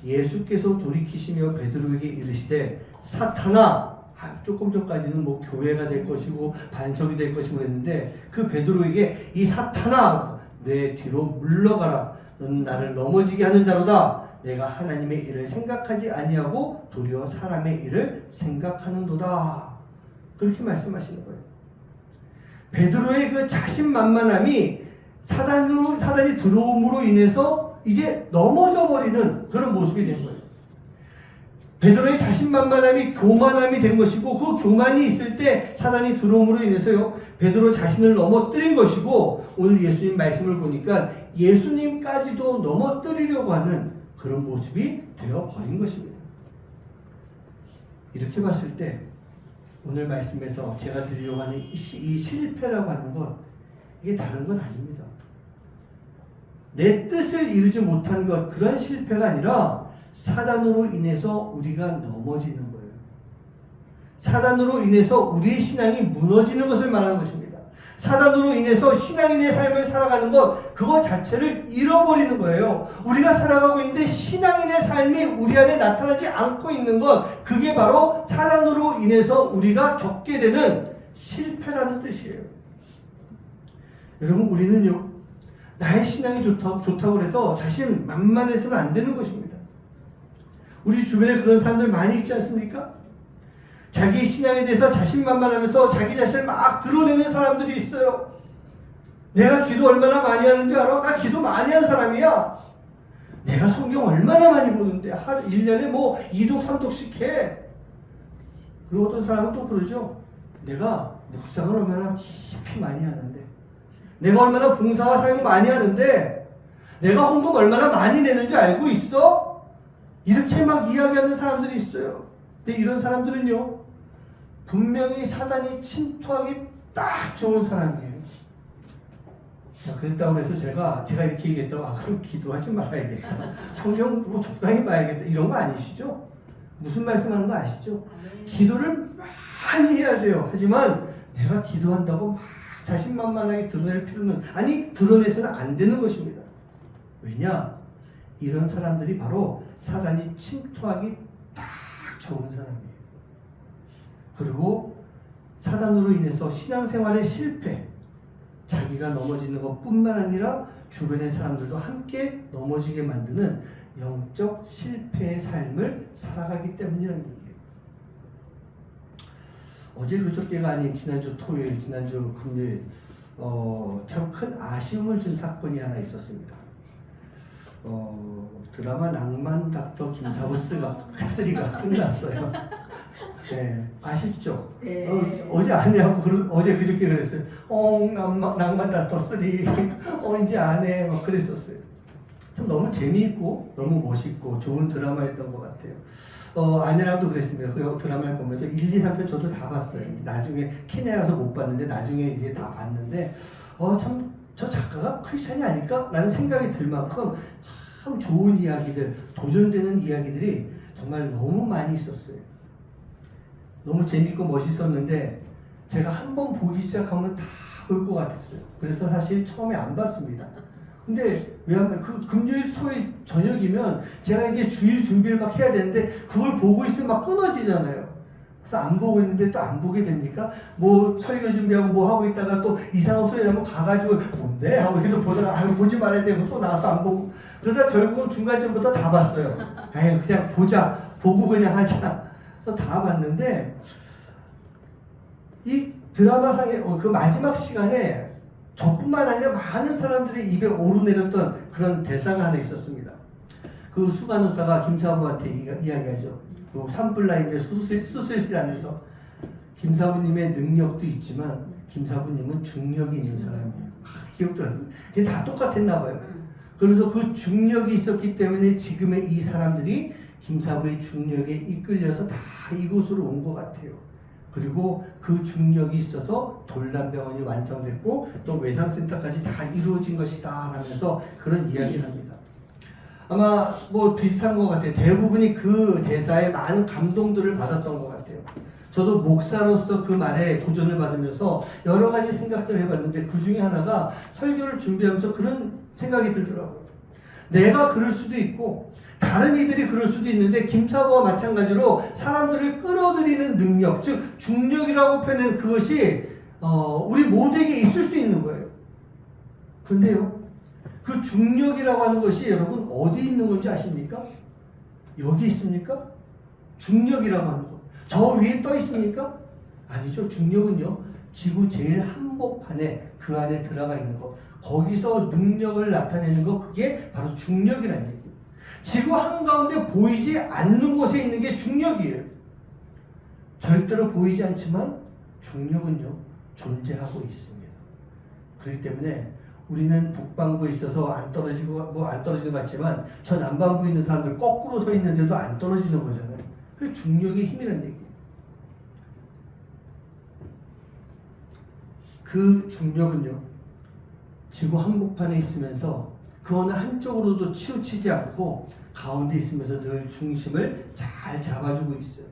예수께서 돌이키시며 베드로에게 이르시되 사탄아, 조금 전까지는 뭐 교회가 될 것이고 반석이 될 것이고 그랬는데 그 베드로에게 이 사탄아, 내 뒤로 물러가라. 너는 나를 넘어지게 하는 자로다. 내가 하나님의 일을 생각하지 아니하고 도리어 사람의 일을 생각하는도다. 그렇게 말씀하시는 거예요. 베드로의 그 자신만만함이 사단이 들어옴으로 인해서 이제 넘어져 버리는 그런 모습이 된 거예요. 베드로의 자신만만함이 교만함이 된 것이고, 그 교만이 있을 때 사단이 들어옴으로 인해서요, 베드로 자신을 넘어뜨린 것이고, 오늘 예수님 말씀을 보니까 예수님까지도 넘어뜨리려고 하는 그런 모습이 되어버린 것입니다. 이렇게 봤을 때 오늘 말씀에서 제가 드리려고 하는 이 실패라고 하는 것, 이게 다른 건 아닙니다. 내 뜻을 이루지 못한 것, 그런 실패가 아니라 사단으로 인해서 우리가 넘어지는 거예요. 사단으로 인해서 우리의 신앙이 무너지는 것을 말하는 것입니다. 사단으로 인해서 신앙인의 삶을 살아가는 것, 그것 자체를 잃어버리는 거예요. 우리가 살아가고 있는데 신앙인의 삶이 우리 안에 나타나지 않고 있는 것, 그게 바로 사단으로 인해서 우리가 겪게 되는 실패라는 뜻이에요. 여러분, 우리는요, 나의 신앙이 좋다고 해서 자신 만만해서는 안 되는 것입니다. 우리 주변에 그런 사람들 많이 있지 않습니까? 자기 신앙에 대해서 자신만만하면서 자기 자신을 막 드러내는 사람들이 있어요. 내가 기도 얼마나 많이 하는 줄 알아? 나 기도 많이 하는 사람이야. 내가 성경 얼마나 많이 보는데 1년에 뭐 2독 3독씩 해. 그리고 어떤 사람은 또 그러죠. 내가 묵상을 얼마나 깊이 많이 하는데, 내가 얼마나 봉사와 사역 많이 하는데, 내가 헌금 얼마나 많이 내는 줄 알고 있어? 이렇게 막 이야기하는 사람들이 있어요. 근데 이런 사람들은요, 분명히 사단이 침투하기 딱 좋은 사람이에요. 자, 그랬다고 해서 제가 이렇게 얘기했다고, 그럼 기도하지 말아야겠다, 성경 보고 적당히 봐야겠다, 이런 거 아니시죠? 무슨 말씀하는 거 아시죠? 기도를 많이 해야 돼요. 하지만 내가 기도한다고 막 자신만만하게 드러낼 필요는, 드러내서는 안 되는 것입니다. 왜냐? 이런 사람들이 바로 사단이 침투하기 딱 좋은 사람이에요. 그리고 사단으로 인해서 신앙생활의 실패, 자기가 넘어지는 것뿐만 아니라 주변의 사람들도 함께 넘어지게 만드는 영적 실패의 삶을 살아가기 때문이라는 얘기예요. 어제 그저께가 아닌 지난주 토요일, 지난주 금요일, 참 큰 아쉬움을 준 사건이 하나 있었습니다. 드라마 낭만 닥터 김사부스가 카드리가 끝났어요. 네, 아쉽죠? 네. 어제 안 하고 어제 그저께 그랬어요. 낭만 닥터 3 이제 안 해, 막 그랬었어요. 참 너무 재미있고 너무 멋있고 좋은 드라마였던 것 같아요. 아내랑도 그랬습니다. 그 드라마를 보면서 1, 2, 3편 저도 다 봤어요. 나중에 케냐에 가서 못 봤는데 나중에 이제 다 봤는데 참 저 작가가 크리스찬이 아닐까? 라는 생각이 들 만큼 참 좋은 이야기들, 도전되는 이야기들이 정말 너무 많이 있었어요. 너무 재밌고 멋있었는데 제가 한번 보기 시작하면 다 볼 것 같았어요. 그래서 사실 처음에 안 봤습니다. 근데 그 금요일, 토요일 저녁이면 제가 이제 주일 준비를 막 해야 되는데 그걸 보고 있으면 막 끊어지잖아요. 그래서 안 보고 있는데 또 안 보게 됩니까? 뭐 설교 준비하고 뭐 하고 있다가 또 이상한 소리 나면 가가지고 뭔데? 하고 이렇게 또 보다가 아유 보지 말아야 되고 또 나와서 안 보고 그러다 결국은 중간쯤부터 다 봤어요. 아유 그냥 보고 그냥 하자. 그래서 다 봤는데 이 드라마상의 그 마지막 시간에 저뿐만 아니라 많은 사람들이 입에 오르내렸던 그런 대사가 하나 있었습니다. 그 수간호사가 김사부한테 이야기하죠. 그 산불나인데 수술실 안에서 김사부님의 능력도 있지만 김사부님은 중력이 있는 사람이에요. 기억도 안 나요. 그게 다 똑같았나 봐요. 그러면서 그 중력이 있었기 때문에 지금의 이 사람들이 김사부의 중력에 이끌려서 다 이곳으로 온 것 같아요. 그리고 그 중력이 있어서 돌담병원이 완성됐고 또 외상센터까지 다 이루어진 것이다 하면서 그런 이야기를 합니다. 아마 뭐 비슷한 것 같아요. 대부분이 그 대사에 많은 감동들을 받았던 것 같아요. 저도 목사로서 그 말에 도전을 받으면서 여러 가지 생각들을 해봤는데 그 중에 하나가 설교를 준비하면서 그런 생각이 들더라고요. 내가 그럴 수도 있고 다른 이들이 그럴 수도 있는데 김사부와 마찬가지로 사람들을 끌어들이는 능력, 즉 중력이라고 표현하는 그것이 우리 모두에게 있을 수 있는 거예요. 그런데요, 그 중력이라고 하는 것이 여러분 어디 있는 건지 아십니까? 여기 있습니까? 중력이라고 하는 것. 저 위에 떠 있습니까? 아니죠. 중력은요, 지구 제일 한복판에 그 안에 들어가 있는 것. 거기서 능력을 나타내는 것, 그게 바로 중력이라는 얘기예요. 지구 한가운데 보이지 않는 곳에 있는 게 중력이에요. 절대로 보이지 않지만 중력은요, 존재하고 있습니다. 그렇기 때문에 우리는 북반구에 있어서 안 떨어지는 것 같지만 저 남반부에 있는 사람들 거꾸로 서 있는데도 안 떨어지는 거잖아요. 그게 중력의 힘이라는 얘기예요. 그 중력은요, 지구 한복판에 있으면서 그 어느 한쪽으로도 치우치지 않고 가운데 있으면서 늘 중심을 잘 잡아주고 있어요.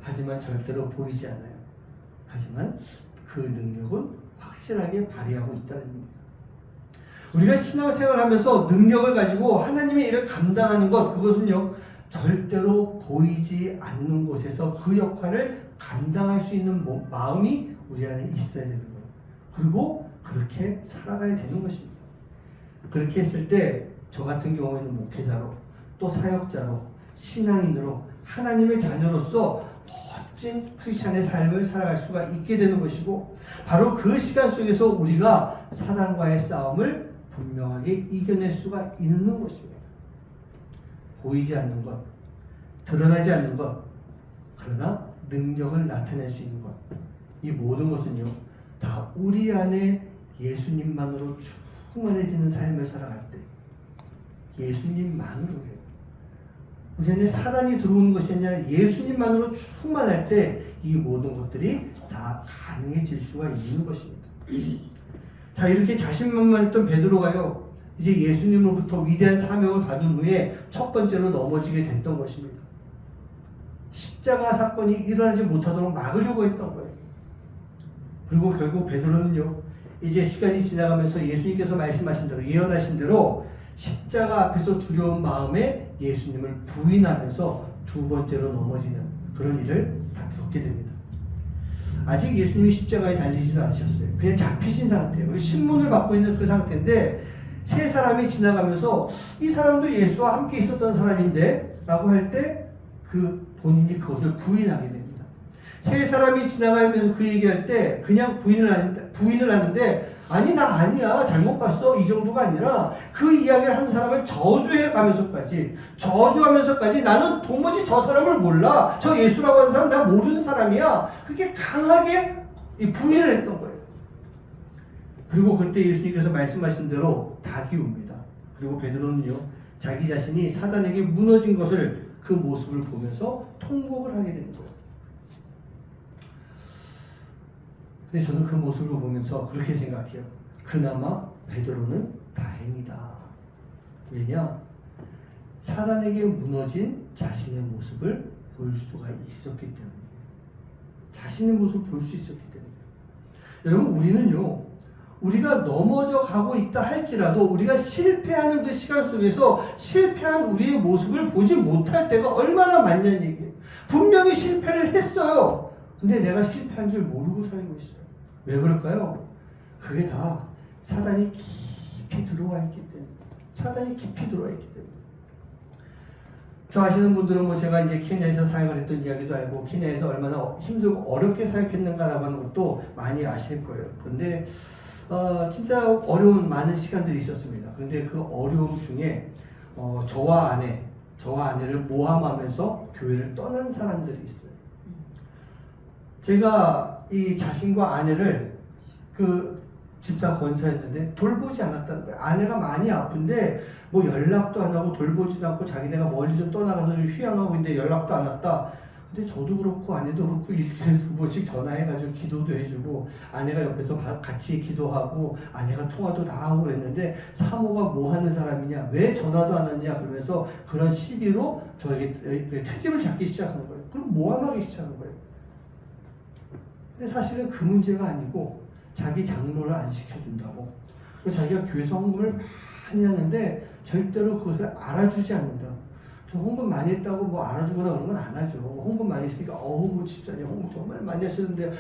하지만 절대로 보이지 않아요. 하지만 그 능력은 확실하게 발휘하고 있다는 겁니다. 우리가 신앙생활을 하면서 능력을 가지고 하나님의 일을 감당하는 것, 그것은요, 절대로 보이지 않는 곳에서 그 역할을 감당할 수 있는 마음이 우리 안에 있어야 되는 거예요. 그리고 그렇게 살아가야 되는 것입니다. 그렇게 했을 때 저 같은 경우에는 목회자로 또 사역자로 신앙인으로 하나님의 자녀로서 멋진 크리스찬의 삶을 살아갈 수가 있게 되는 것이고, 바로 그 시간 속에서 우리가 사단과의 싸움을 분명하게 이겨낼 수가 있는 것입니다. 보이지 않는 것, 드러나지 않는 것, 그러나 능력을 나타낼 수 있는 것, 이 모든 것은요, 다 우리 안에 예수님만으로 충만해지는 삶을 살아갈 때, 예수님만으로 해요. 우리 안에 사단이 들어오는 것이 아니라 예수님만으로 충만할 때 이 모든 것들이 다 가능해질 수가 있는 것입니다. 자, 이렇게 자신만만했던 베드로가요, 이제 예수님으로부터 위대한 사명을 받은 후에 첫 번째로 넘어지게 됐던 것입니다. 십자가 사건이 일어나지 못하도록 막으려고 했던 거예요. 그리고 결국 베드로는요, 이제 시간이 지나가면서 예수님께서 말씀하신 대로, 예언하신 대로 십자가 앞에서 두려운 마음에 예수님을 부인하면서 두 번째로 넘어지는 그런 일을 다 겪게 됩니다. 아직 예수님이 십자가에 달리지도 않으셨어요. 그냥 잡히신 상태예요. 신문을 받고 있는 그 상태인데 세 사람이 지나가면서 이 사람도 예수와 함께 있었던 사람인데 라고 할 때 그 본인이 그것을 부인하게 됩니다. 세 사람이 지나가면서 그 얘기할 때 그냥 부인을 하는데 아니 나 아니야 잘못 봤어 이 정도가 아니라 그 이야기를 하는 사람을 저주하면서까지 나는 도무지 저 사람을 몰라, 저 예수라고 하는 사람 나 모르는 사람이야, 그렇게 강하게 부인을 했던 거예요. 그리고 그때 예수님께서 말씀하신 대로 닭이 웁니다. 그리고 베드로는요, 자기 자신이 사단에게 무너진 것을, 그 모습을 보면서 통곡을 하게 되는 거예요. 근데 저는 그 모습을 보면서 그렇게 생각해요. 그나마 베드로는 다행이다. 왜냐? 사단에게 무너진 자신의 모습을 볼 수가 있었기 때문이에요. 자신의 모습을 볼 수 있었기 때문이에요. 여러분, 우리는요, 우리가 넘어져 가고 있다 할지라도 우리가 실패하는 그 시간 속에서 실패한 우리의 모습을 보지 못할 때가 얼마나 많냐는 얘기예요. 분명히 실패를 했어요. 근데 내가 실패한 줄 모르고 살고 있어요. 왜 그럴까요? 그게 다 사단이 깊이 들어와 있기 때문에. 사단이 깊이 들어와 있기 때문에. 저 아시는 분들은 뭐 제가 이제 케냐에서 사역을 했던 이야기도 알고 케냐에서 얼마나 힘들고 어렵게 사역했는가라고 하는 것도 많이 아실 거예요. 그런데 진짜 어려운 많은 시간들이 있었습니다. 그런데 그 어려움 중에 저와 아내를 모함하면서 교회를 떠난 사람들이 있어요. 제가 이 자신과 아내를 그 집사 권사였는데 돌보지 않았다는 거예요. 아내가 많이 아픈데 뭐 연락도 안 하고 돌보지도 않고 자기네가 멀리 좀 떠나가서 좀 휴양하고 있는데 연락도 안 왔다. 근데 저도 그렇고 아내도 그렇고 일주일에 2번씩 전화해가지고 기도도 해주고 아내가 옆에서 같이 기도하고 아내가 통화도 다 하고 그랬는데 사모가 뭐 하는 사람이냐, 왜 전화도 안 왔냐 그러면서 그런 시비로 저에게 트집을 잡기 시작한 거예요. 그럼 모함하기 시작한 거예요. 근데 사실은 그 문제가 아니고 자기 장로를 안 시켜준다고. 그래서 자기가 교회에서 헌금을 많이 하는데 절대로 그것을 알아주지 않는다. 저 헌금 많이 했다고 뭐 알아주거나 그런 건 안 하죠. 헌금 많이 했으니까 어우 집사님 헌금 정말 많이 하시는데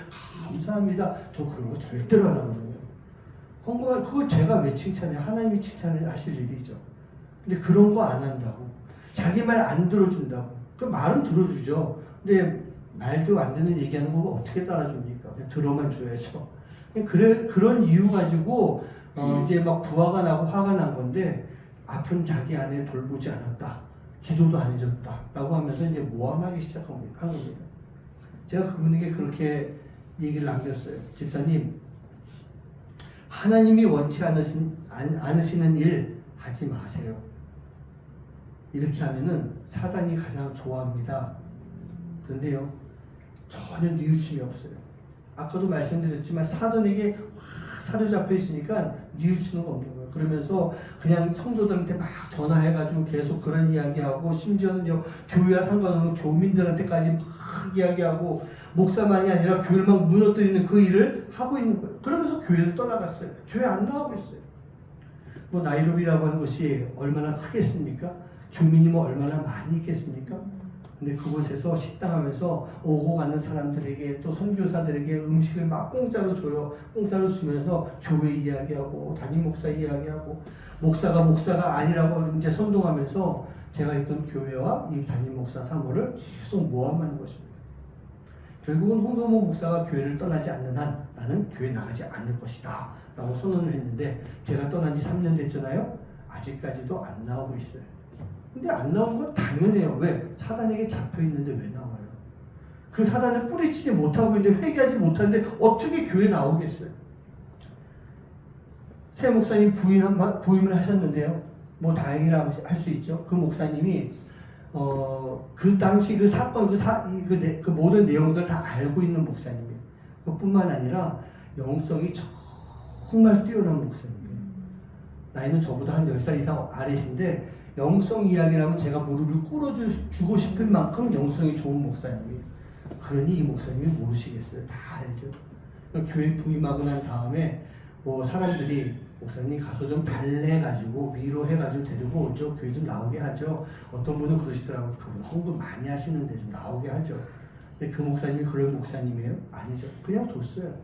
감사합니다. 저 그런 거 절대로 안 하거든요. 헌금을 그걸 제가 왜 칭찬해요? 하나님이 칭찬을 하실 일이죠. 근데 그런 거 안 한다고. 자기 말 안 들어준다고. 그 말은 들어주죠. 근데 말도 안 되는 얘기하는 거 어떻게 따라줍니까? 그냥 들어만 줘야죠. 그런 이유 가지고 이제 막 부화가 나고 화가 난 건데 아픈 자기 아내 돌보지 않았다. 기도도 안 해줬다. 라고 하면서 이제 모함하기 시작한 겁니다. 제가 그분에게 그렇게 얘기를 남겼어요. 집사님, 하나님이 원치 않으시는 일 하지 마세요. 이렇게 하면은 사단이 가장 좋아합니다. 그런데요, 전혀 뉘우침이 없어요. 아까도 말씀드렸지만 사단에게 사로잡혀 있으니까 뉘우치는 거 없는 거예요. 그러면서 그냥 성도들한테 막 전화해가지고 계속 그런 이야기하고 심지어는요 교회와 상관없는 교민들한테까지 막 이야기하고 목사만이 아니라 교회를 막 무너뜨리는 그 일을 하고 있는 거예요. 그러면서 교회를 떠나갔어요. 교회 안 나가고 있어요. 뭐 나이로비라고 하는 곳이 얼마나 크겠습니까? 교민이 뭐 얼마나 많이 있겠습니까? 근데 그곳에서 식당하면서 오고 가는 사람들에게 또 선교사들에게 음식을 막 공짜로 줘요. 공짜로 주면서 교회 이야기하고 담임 목사 이야기하고 목사가 아니라고 이제 선동하면서 제가 있던 교회와 이 담임 목사 사모를 계속 모함하는 것입니다. 결국은 홍성모 목사가 교회를 떠나지 않는 한 나는 교회 나가지 않을 것이다 라고 선언을 했는데 제가 떠난 지 3년 됐잖아요. 아직까지도 안 나오고 있어요. 근데 안 나오는 건 당연해요. 왜? 사단에게 잡혀있는데 왜 나와요? 그 사단을 뿌리치지 못하고 있는데 회개하지 못하는데 어떻게 교회 나오겠어요? 새 목사님 부임을 하셨는데요. 뭐 다행이라고 할 수 있죠. 그 목사님이 그 당시 그 사건 그 모든 내용들 다 알고 있는 목사님이에요. 그뿐만 아니라 영성이 정말 뛰어난 목사님이에요. 나이는 저보다 한 10살 이상 아래신데 영성 이야기라면 제가 무릎을 꿇어주고 싶을 만큼 영성이 좋은 목사님이에요. 그러니 이 목사님이 모르시겠어요. 다 알죠. 교회 부임하고 난 다음에 뭐 사람들이 목사님 가서 좀 달래가지고 위로해가지고 데리고 오죠. 교회 좀 나오게 하죠. 어떤 분은 그러시더라고요. 그분 헌금 많이 하시는데 좀 나오게 하죠. 근데 그 목사님이 그런 목사님이에요? 아니죠. 그냥 뒀어요.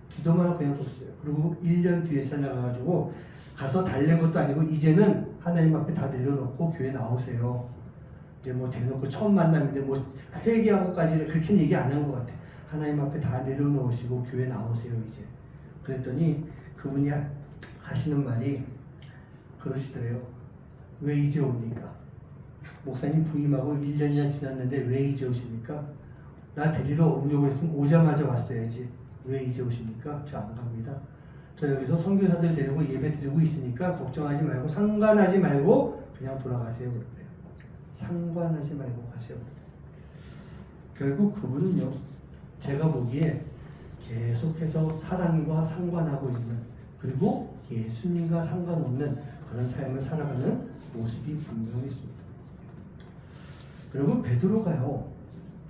기도만 하고 그냥 뒀어요. 그리고 1년 뒤에 찾아가가지고 가서 달랜 것도 아니고 이제는 하나님 앞에 다 내려놓고 교회 나오세요. 이제 뭐 대놓고 처음 만남인데 뭐 회개하고까지는 그렇게 얘기 안 한 것 같아. 하나님 앞에 다 내려놓으시고 교회 나오세요 이제. 그랬더니 그분이 하시는 말이 그러시더래요. 왜 이제 옵니까? 목사님 부임하고 1년이나 지났는데 왜 이제 오십니까? 나 데리러 오려고 했으면 오자마자 왔어야지. 왜 이제 오십니까? 저 안 갑니다. 저 여기서 선교사들 데리고 예배 드리고 있으니까 걱정하지 말고 상관하지 말고 그냥 돌아가세요. 그래요. 상관하지 말고 가세요. 결국 그분은요, 제가 보기에 계속해서 사람과 상관하고 있는, 그리고 예수님과 상관없는 그런 삶을 살아가는 모습이 분명히 있습니다. 여러분, 베드로가요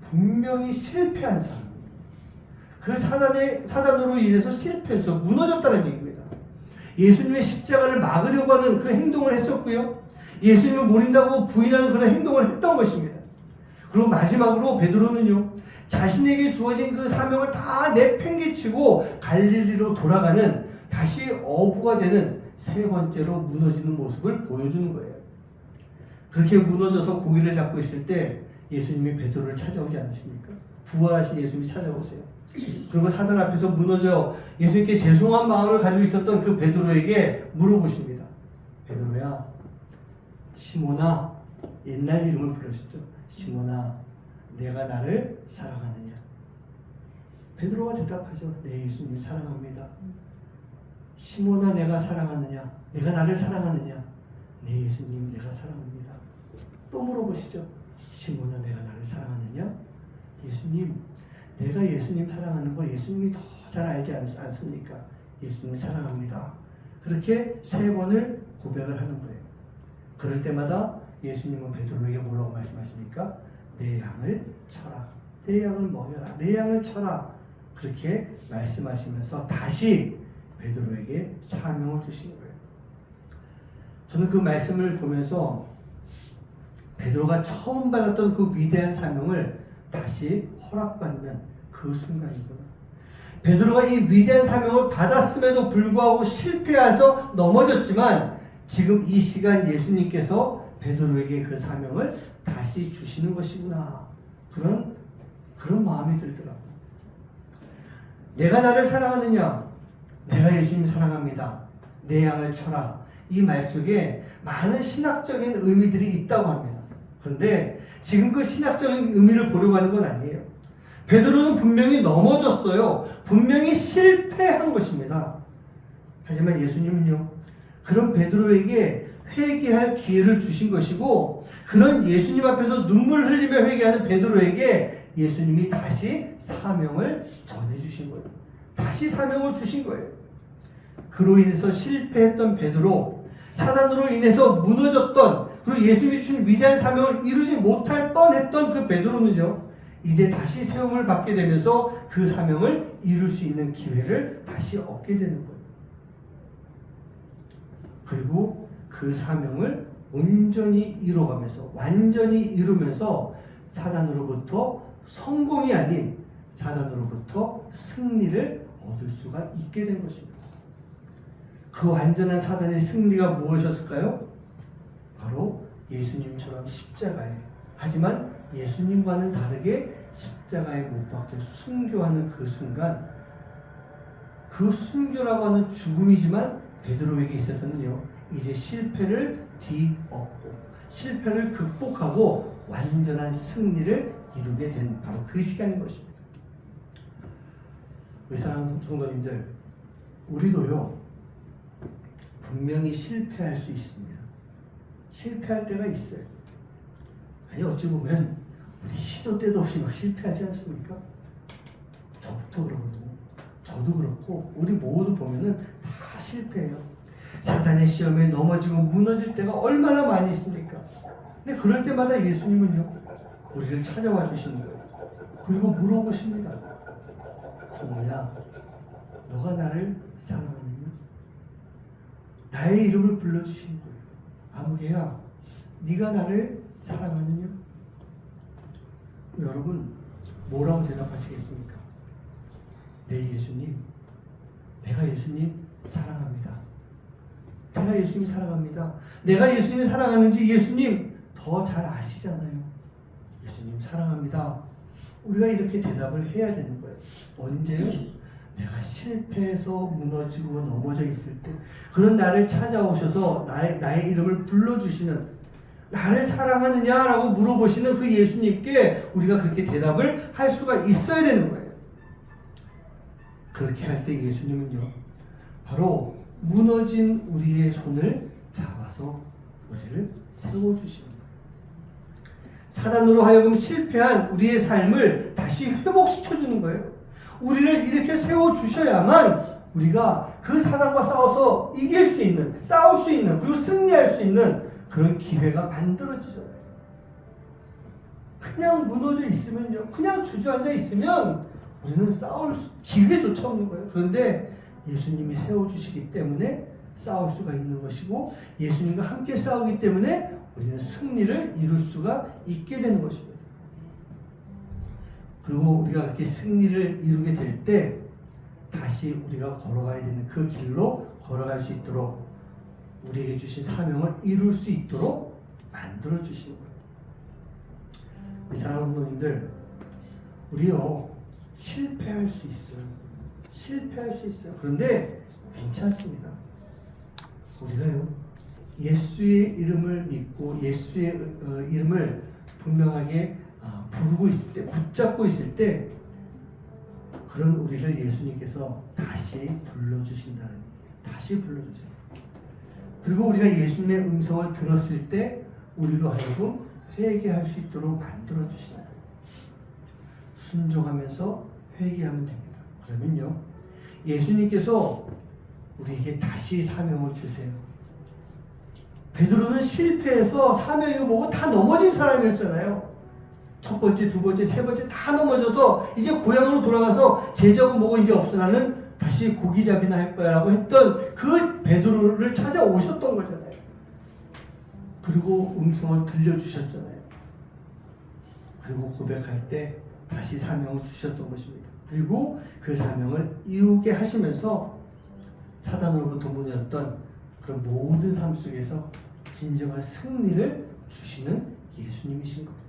분명히 실패한 사람, 그 사단으로 인해서 실패해서 무너졌다는 얘기입니다. 예수님의 십자가를 막으려고 하는 그 행동을 했었고요. 예수님을 모른다고 부인하는 그런 행동을 했던 것입니다. 그리고 마지막으로 베드로는요, 자신에게 주어진 그 사명을 다 내팽개치고 갈릴리로 돌아가는, 다시 어부가 되는 세 번째로 무너지는 모습을 보여주는 거예요. 그렇게 무너져서 고기를 잡고 있을 때 예수님이 베드로를 찾아오지 않으십니까? 부활하신 예수님이 찾아오세요. 그리고 사단 앞에서 무너져 예수님께 죄송한 마음을 가지고 있었던 그 베드로에게 물어보십니다. 베드로야, 시몬아, 옛날 이름을 불러주셨죠. 시몬아, 내가 나를 사랑하느냐? 베드로가 대답하죠. 네, 예수님 사랑합니다. 시몬아, 내가 사랑하느냐? 내가 나를 사랑하느냐? 네, 예수님 내가 사랑합니다. 또 물어보시죠. 시몬아, 내가 나를 사랑하느냐? 예수님, 내가 예수님 사랑하는 거 예수님이 더 잘 알지 않습니까? 예수님 사랑합니다. 그렇게 세 번을 고백을 하는 거예요. 그럴 때마다 예수님은 베드로에게 뭐라고 말씀하십니까? 내 양을 쳐라. 내 양을 먹여라. 내 양을 쳐라. 그렇게 말씀하시면서 다시 베드로에게 사명을 주신 거예요. 저는 그 말씀을 보면서 베드로가 처음 받았던 그 위대한 사명을 다시 허락받는 그 순간이구나. 베드로가 이 위대한 사명을 받았음에도 불구하고 실패해서 넘어졌지만 지금 이 시간 예수님께서 베드로에게 그 사명을 다시 주시는 것이구나. 그런 마음이 들더라고요. 내가 나를 사랑하느냐? 내가 예수님 사랑합니다. 내 양을 쳐라. 이 말 속에 많은 신학적인 의미들이 있다고 합니다. 그런데 지금 그 신학적인 의미를 보려고 하는 건 아니에요. 베드로는 분명히 넘어졌어요. 분명히 실패한 것입니다. 하지만 예수님은요, 그런 베드로에게 회개할 기회를 주신 것이고, 그런 예수님 앞에서 눈물을 흘리며 회개하는 베드로에게 예수님이 다시 사명을 전해주신 거예요. 다시 사명을 주신 거예요. 그로 인해서 실패했던 베드로, 사단으로 인해서 무너졌던, 그리고 예수님이 주신 위대한 사명을 이루지 못할 뻔했던 그 베드로는요, 이제 다시 세움을 받게 되면서 그 사명을 이룰 수 있는 기회를 다시 얻게 되는 거예요. 그리고 그 사명을 온전히 이뤄가면서, 완전히 이루면서 사단으로부터 성공이 아닌 사단으로부터 승리를 얻을 수가 있게 된 것입니다. 그 완전한 사단의 승리가 무엇이었을까요? 바로 예수님처럼 십자가에, 하지만 예수님과는 다르게 십자가에 못 박혀 순교하는 그 순간, 그 순교라고 하는 죽음이지만 베드로에게 있어서는요, 이제 실패를 뒤엎고 실패를 극복하고 완전한 승리를 이루게 된 바로 그 시간인 것입니다. 우리 사랑하는 성도님들, 우리도요 분명히 실패할 수 있습니다. 실패할 때가 있어요. 아니, 어찌 보면 우리 시도 때도 없이 막 실패하지 않습니까? 저부터 그러거든요. 저도 그렇고 우리 모두 보면은 다 실패해요. 사단의 시험에 넘어지고 무너질 때가 얼마나 많이 있습니까? 근데 그럴 때마다 예수님은요, 우리를 찾아와 주시는 거예요. 그리고 물어보십니다. 성모야, 너가 나를 사랑하느냐? 나의 이름을 불러주시는 거예요. 아무개야, 네가 나를 사랑하느냐? 여러분, 뭐라고 대답하시겠습니까? 네, 예수님, 내가 예수님 사랑합니다. 내가 예수님 사랑합니다. 내가 예수님 사랑하는지 예수님 더 잘 아시잖아요. 예수님 사랑합니다. 우리가 이렇게 대답을 해야 되는 거예요. 언제요? 내가 실패해서 무너지고 넘어져 있을 때, 그런 나를 찾아오셔서 나의 이름을 불러주시는, 나를 사랑하느냐라고 물어보시는 그 예수님께 우리가 그렇게 대답을 할 수가 있어야 되는 거예요. 그렇게 할 때 예수님은요, 바로 무너진 우리의 손을 잡아서 우리를 세워주시는 거예요. 사단으로 하여금 실패한 우리의 삶을 다시 회복시켜주는 거예요. 우리를 이렇게 세워주셔야만 우리가 그 사단과 싸워서 이길 수 있는, 싸울 수 있는, 그리고 승리할 수 있는 그런 기회가 만들어지잖아요. 그냥 무너져 있으면요, 그냥 주저앉아 있으면 우리는 싸울 기회조차 없는 거예요. 그런데 예수님이 세워주시기 때문에 싸울 수가 있는 것이고 예수님과 함께 싸우기 때문에 우리는 승리를 이룰 수가 있게 되는 것입니다. 그리고 우리가 그렇게 승리를 이루게 될 때 다시 우리가 걸어가야 되는 그 길로 걸어갈 수 있도록 우리에게 주신 사명을 이룰 수 있도록 만들어 주시는 거예요. 이 사랑하는 성도님들, 우리요 실패할 수 있어요. 실패할 수 있어요. 그런데 괜찮습니다. 우리가요 예수의 이름을 믿고 예수의 이름을 분명하게 부르고 있을 때, 붙잡고 있을 때 그런 우리를 예수님께서 다시 불러주신다는 거예요. 다시 불러주세요. 그리고 우리가 예수님의 음성을 들었을 때 우리로 하여금 회개할 수 있도록 만들어 주시나요? 순종하면서 회개하면 됩니다. 그러면요 예수님께서 우리에게 다시 사명을 주세요. 베드로는 실패해서 사명이 뭐고 다 넘어진 사람이었잖아요. 첫 번째, 두 번째, 세 번째 다 넘어져서 이제 고향으로 돌아가서 제자고 뭐고 이제 없어, 나는 다시 고기잡이나 할 거야 라고 했던 그 베드로를 찾아오셨던 거잖아요. 그리고 음성을 들려주셨잖아요. 그리고 고백할 때 다시 사명을 주셨던 것입니다. 그리고 그 사명을 이루게 하시면서 사단으로부터 무너졌던 그런 모든 삶 속에서 진정한 승리를 주시는 예수님이신 거예요.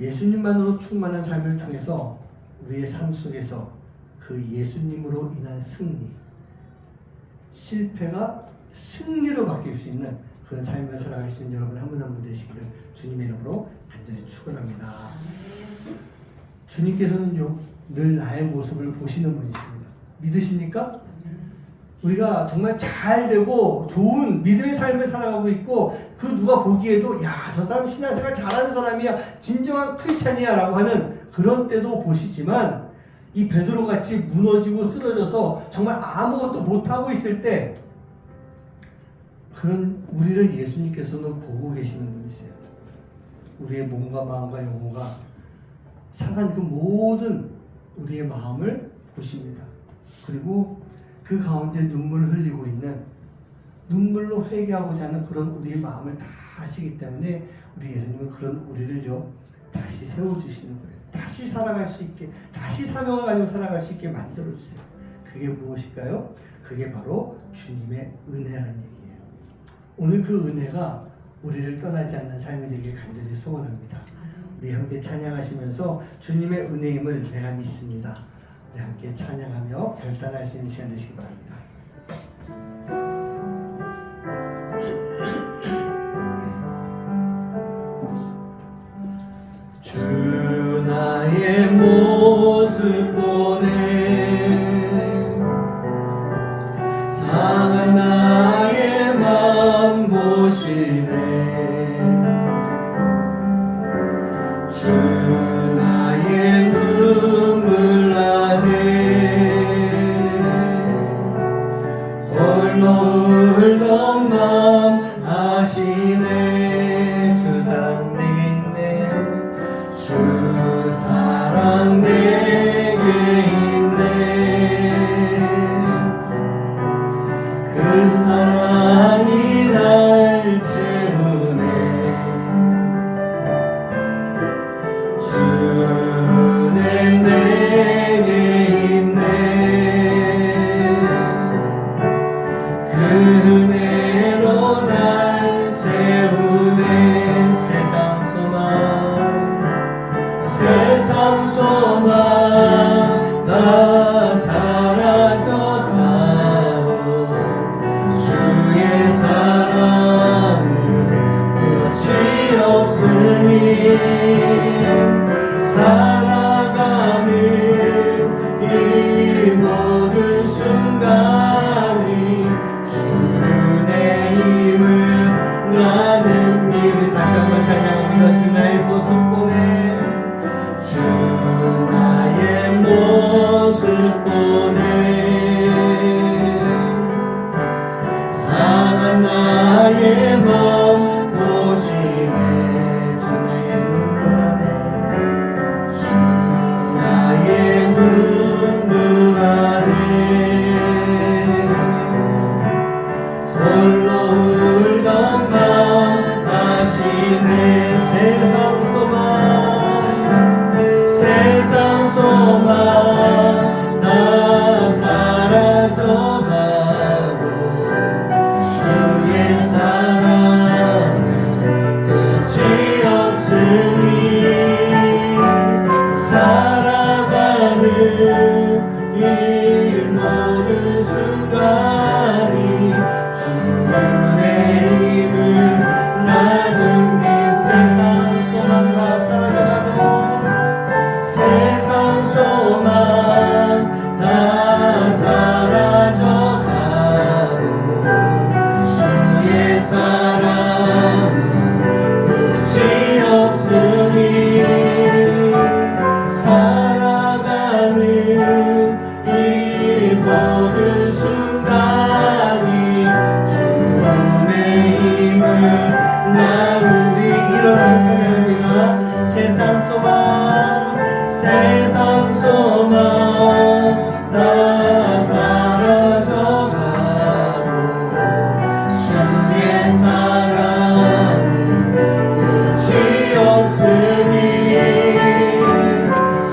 예수님만으로 충만한 삶을 통해서 우리의 삶 속에서 그 예수님으로 인한 승리, 실패가 승리로 바뀔 수 있는 그런 삶을 살아갈 수 있는 여러분 한 분 한 분 되시기를 주님의 이름으로 간절히 축원합니다. 주님께서는요 늘 나의 모습을 보시는 분이십니다. 믿으십니까? 우리가 정말 잘 되고 좋은 믿음의 삶을 살아가고 있고 그 누가 보기에도 야, 저 사람 신앙생활 잘하는 사람이야, 진정한 크리스찬이야 라고 하는 그런 때도 보시지만 이 베드로같이 무너지고 쓰러져서 정말 아무것도 못하고 있을 때 그런 우리를 예수님께서는 보고 계시는 분이세요. 우리의 몸과 마음과 영혼과 상한 그 모든 우리의 마음을 보십니다. 그리고 그 가운데 눈물을 흘리고 있는, 눈물로 회개하고자 하는 그런 우리의 마음을 다 아시기 때문에 우리 예수님은 그런 우리를요 다시 세워주시는 거예요. 다시 살아갈 수 있게, 다시 사명을 가지고 살아갈 수 있게 만들어주세요. 그게 무엇일까요? 그게 바로 주님의 은혜라는 얘기예요. 오늘 그 은혜가 우리를 떠나지 않는 삶이 되길 간절히 소원합니다. 우리 함께 찬양하시면서 주님의 은혜임을 내가 믿습니다. 우리 함께 찬양하며 결단할 수 있는 시간 되시기 바랍니다. 주 나의 모습 보네, 상한 나의 맘 보시네. 주 나의 눈물 안에 홀로 맘 아시네. 주 사랑 내게 있네, 주 사랑 내게 상처마다 사라져가고 주의 사랑은 끝이 없으니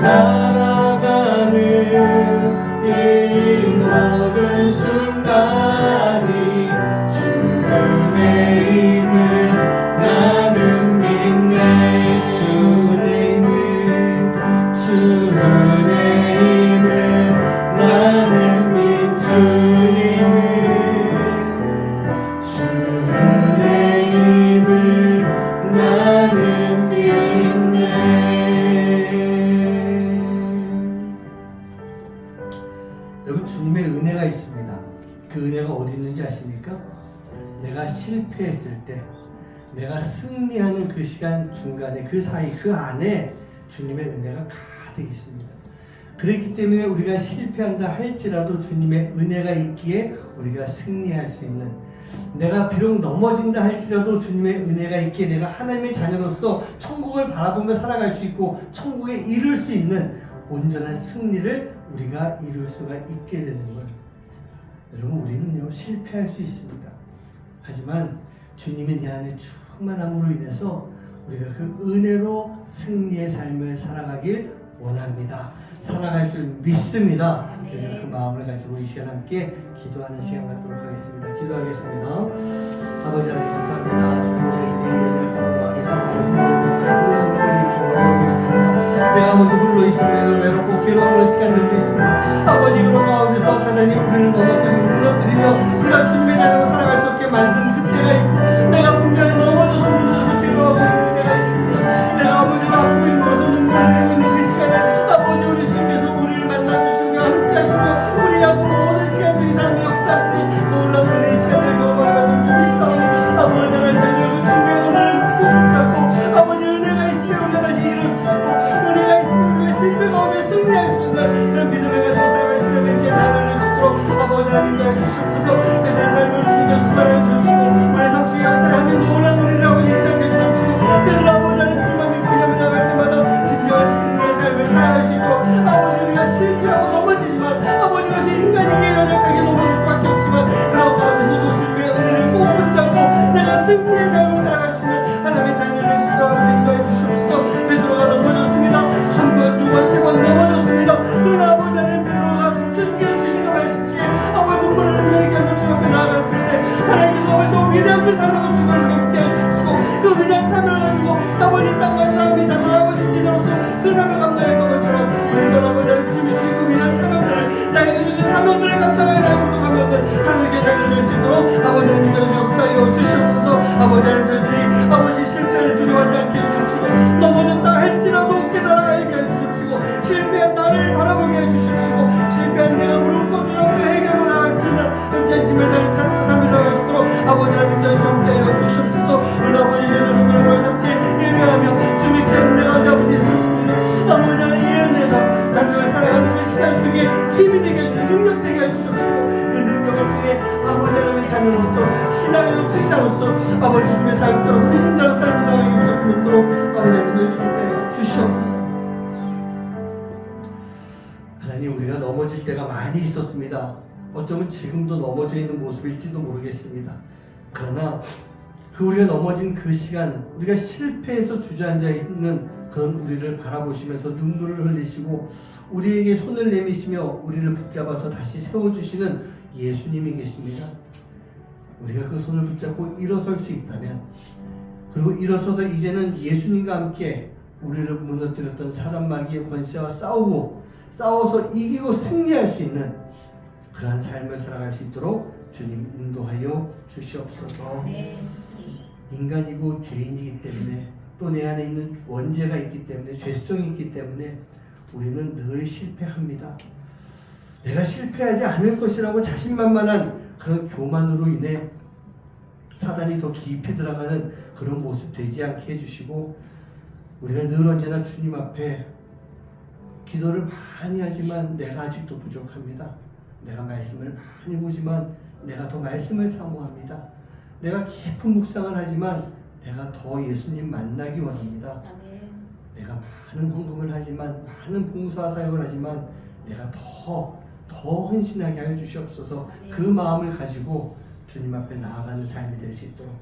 살아가는 이 모든 순간이 주의 힘을 나는 믿네. 주의 힘을 나는 믿네. 여러분, 주님의 은혜가 있습니다. 그 은혜가 어디 있는지 아십니까? 내가 실패했을 때, 내가 승리하는 그 시간 중간에, 그 사이, 그 안에 주님의 은혜가 가득 있습니다. 그렇기 때문에 우리가 실패한다 할지라도 주님의 은혜가 있기에 우리가 승리할 수 있는, 내가 비록 넘어진다 할지라도 주님의 은혜가 있기에 내가 하나님의 자녀로서 천국을 바라보며 살아갈 수 있고 천국에 이룰 수 있는 온전한 승리를 우리가 이룰 수가 있게 되는 거예요. 여러분, 우리는요 실패할 수 있습니다. 하지만 주님의 내 안에 충만함으로 인해서 우리가 그 은혜로 승리의 삶을 살아가길 원합니다. 살아갈 줄 믿습니다. 그래서 그 마음을 가지고 이 시간 함께 기도하는 시간 갖도록 하겠습니다. 기도하겠습니다. 아버지 하나님 감사합니다. 주님 저희들이 연약하고 살고 있습니다. 내가 아버지 홀로 있으면 외롭고 괴로운 시간들도 있습니다. 아버지 그런 가운데서 하나님 우리를 넘어뜨리고 무너뜨리며 우리가 주님의 자녀로 살아갈 수 없게 만든 그때가 있습니다. 내가 분명히 넘어져서 무너져서 괴로워하고 있는 그때가 있습니다. 내가 아버지가 아프고 힘들어서 눈물을 흘리고 있는 그 시간에 아버지 우리 주님께서 우리를 만나주시고 함께 하시며 우리하고 모든 시간 중에 삶을 역사하시니 놀라운 은혜의 시간을 경험하게 만들 줄 믿사오니 아버지 하나님 그 주님의 은혜를 꼭 붙잡고 아버지 은혜가 있으면 우리가 다시 일어설 수 있고 은혜가 있으면 우리가 실패 가운데 승리할 수 있는 그런 믿음을 가지고 살아갈 수 있는 게 자녀를 주도록 아버지 하나님 도와 주시옵소서. 제대로 삶을 주님께서 수고하여 주시고 우리 상수의 역사에 하는 놀라운 은혜를 아버지 시작해 주시옵시고 제대로 아버지 하나님 주만 믿고 예배 나갈 때마다 진정한 승리의 삶을 살아갈 수 있도록 아버지 우리가 실패하고 넘어지지만 아버지 것이 인간에게 연약하게 넘어질 수밖에 없지만 그런 가운데서도 주님의 은혜를 꼭 붙잡고 내가 승리의 삶을 살아갈 수 있는 하나님의 자녀를 주시도록 인도해 주시옵소서. 베드로가 넘어졌습니다. 한 번, 두 번, 세 번 넘어졌습니다. 그러나 아버지 하나님 베드로가 숨겨주신 그 말씀 중에 아버지 눈물을 흘리며 결국 주 앞에 나아갔을 때 하나님께서 아버지 더 위대한 그 사명을 주고 함께 해주시고 그 위대한 사명을 가지고 아버지 땅과 사람이 자녀 아버지 지도로서 그 사명을 감당했던 것처럼 우리도 아버지 하나님 주신 그 위대한 사명들을 나에게 주신 사명들을 감당하여 나의 부족함이 없는 하나님께 자녀를 될 수 있도록 아버지 하나님 역사하여 주시옵소서. 아버지 하나님 저희들이 아버지 실패를 두려워하지 않게 해주십시고 넘어졌다 할지라도 깨달아가게 해주십시고 실패한 나를 바라보게 해주십시고 실패한 내가 무릎 꿇고 주 앞에 해결로 나갈 수 있는 은견심을 찾고 삶을 살아갈 수 있도록 아버지 하나님 함께 하여 주시옵소서. 우리 아버지 여러분들과 함께 예배하며 주님께 은혜가 아버지 아버지 하나님 이 은혜가 나중에 살아가는 그 시간 속에 힘이 되게 해주시고 능력 되게 해주시옵시고 그 능력을 통해 아버지 하나님의 자녀로서 신앙의 크리스찬으로서 아버지 주님의 사역자로서 대신자로 삶을 살아가게 부족함이 없도록 아버지 하나님 축복하여 주시옵소서. 하나님 우리가 넘어질 때가 많이 있었습니다. 어쩌면 지금도 넘어져 있는 모습일지도 모르겠습니다. 그러나 그 우리가 넘어진 그 시간 우리가 실패해서 주저앉아 있는 그런 우리를 바라보시면서 눈물을 흘리시고 우리에게 손을 내미시며 우리를 붙잡아서 다시 세워주시는 예수님이 계십니다. 우리가 그 손을 붙잡고 일어설 수 있다면 그리고 일어서서 이제는 예수님과 함께 우리를 무너뜨렸던 사단 마귀의 권세와 싸워서 이기고 승리할 수 있는 그러한 삶을 살아갈 수 있도록 주님 인도하여 주시옵소서. 인간이고 죄인이기 때문에 또 내 안에 있는 원죄가 있기 때문에 죄성이 있기 때문에 우리는 늘 실패합니다. 내가 실패하지 않을 것이라고 자신만만한 그런 교만으로 인해 사단이 더 깊이 들어가는 그런 모습 되지 않게 해주시고 우리가 늘 언제나 주님 앞에 기도를 많이 하지만 내가 아직도 부족합니다. 내가 말씀을 많이 보지만 내가 더 말씀을 사모합니다. 내가 깊은 묵상을 하지만 내가 더 예수님 만나기 원합니다. 내가 많은 헌금을 하지만 많은 봉사와 사역을 하지만 내가 더 헌신하게 하여 주시옵소서. 그 마음을 가지고 주님 앞에 나아가는 삶이 될 수 있도록,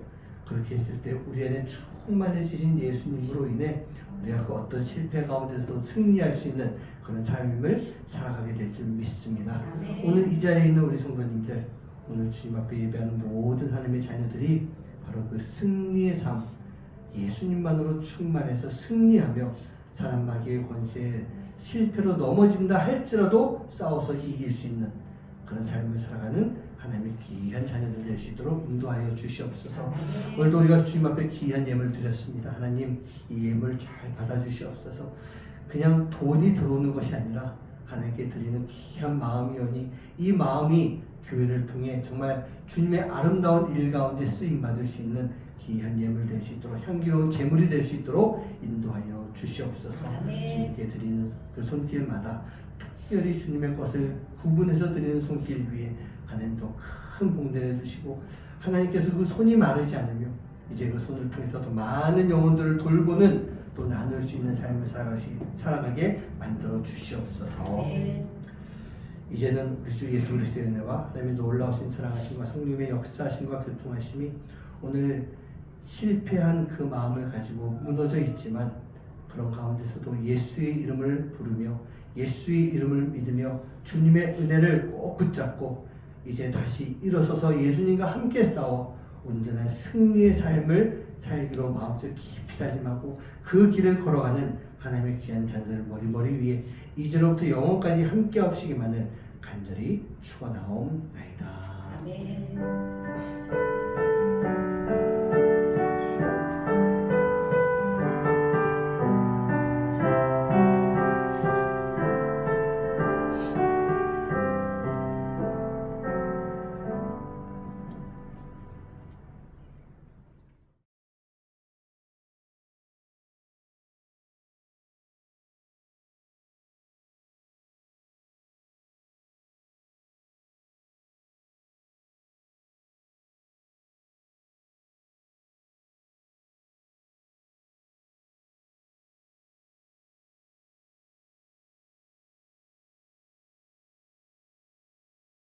그렇게 했을 때 우리 안에 충만해지신 예수님으로 인해 우리가 그 어떤 실패 가운데서도 승리할 수 있는 그런 삶을 살아가게 될 줄 믿습니다. 오늘 이 자리에 있는 우리 성도님들, 오늘 주님 앞에 예배하는 모든 하나님의 자녀들이 바로 그 승리의 삶, 예수님만으로 충만해서 승리하며 사람 마귀의 권세에 실패로 넘어진다 할지라도 싸워서 이길 수 있는 그런 삶을 살아가는 하나님의 귀한 자녀들 될 수 있도록 인도하여 주시옵소서. 오늘도 우리가 주님 앞에 귀한 예물 드렸습니다. 하나님, 이 예물 잘 받아주시옵소서. 그냥 돈이 들어오는 것이 아니라 하나님께 드리는 귀한 마음이오니 이 마음이 교회를 통해 정말 주님의 아름다운 일 가운데 쓰임받을 수 있는 귀한 예물 될 수 있도록, 향기로운 제물이 될 수 있도록 인도하여 주시옵소서. 주님께 드리는 그 손길마다 특별히 주님의 것을 구분해서 드리는 손길 위에 하나님도 큰 복 내려주시고, 하나님께서 그 손이 마르지 않으며 이제 그 손을 통해서 더 많은 영혼들을 돌보는, 또 나눌 수 있는 삶을 살아가게 만들어 주시옵소서. 이제는 우리 주 예수 그리스도의 은혜와 하나님의 놀라우신 사랑하심과 성령의 역사하심과 교통하심이 오늘 실패한 그 마음을 가지고 무너져 있지만 그런 가운데서도 예수의 이름을 부르며 예수의 이름을 믿으며 주님의 은혜를 꼭 붙잡고 이제 다시 일어서서 예수님과 함께 싸워 온전한 승리의 삶을 살기로 마음속 깊이 다짐하고 그 길을 걸어가는 하나님의 귀한 자들 머리 위에 이제로부터 영원까지 함께 하시기만을 간절히 축원하옵나이다. 아멘.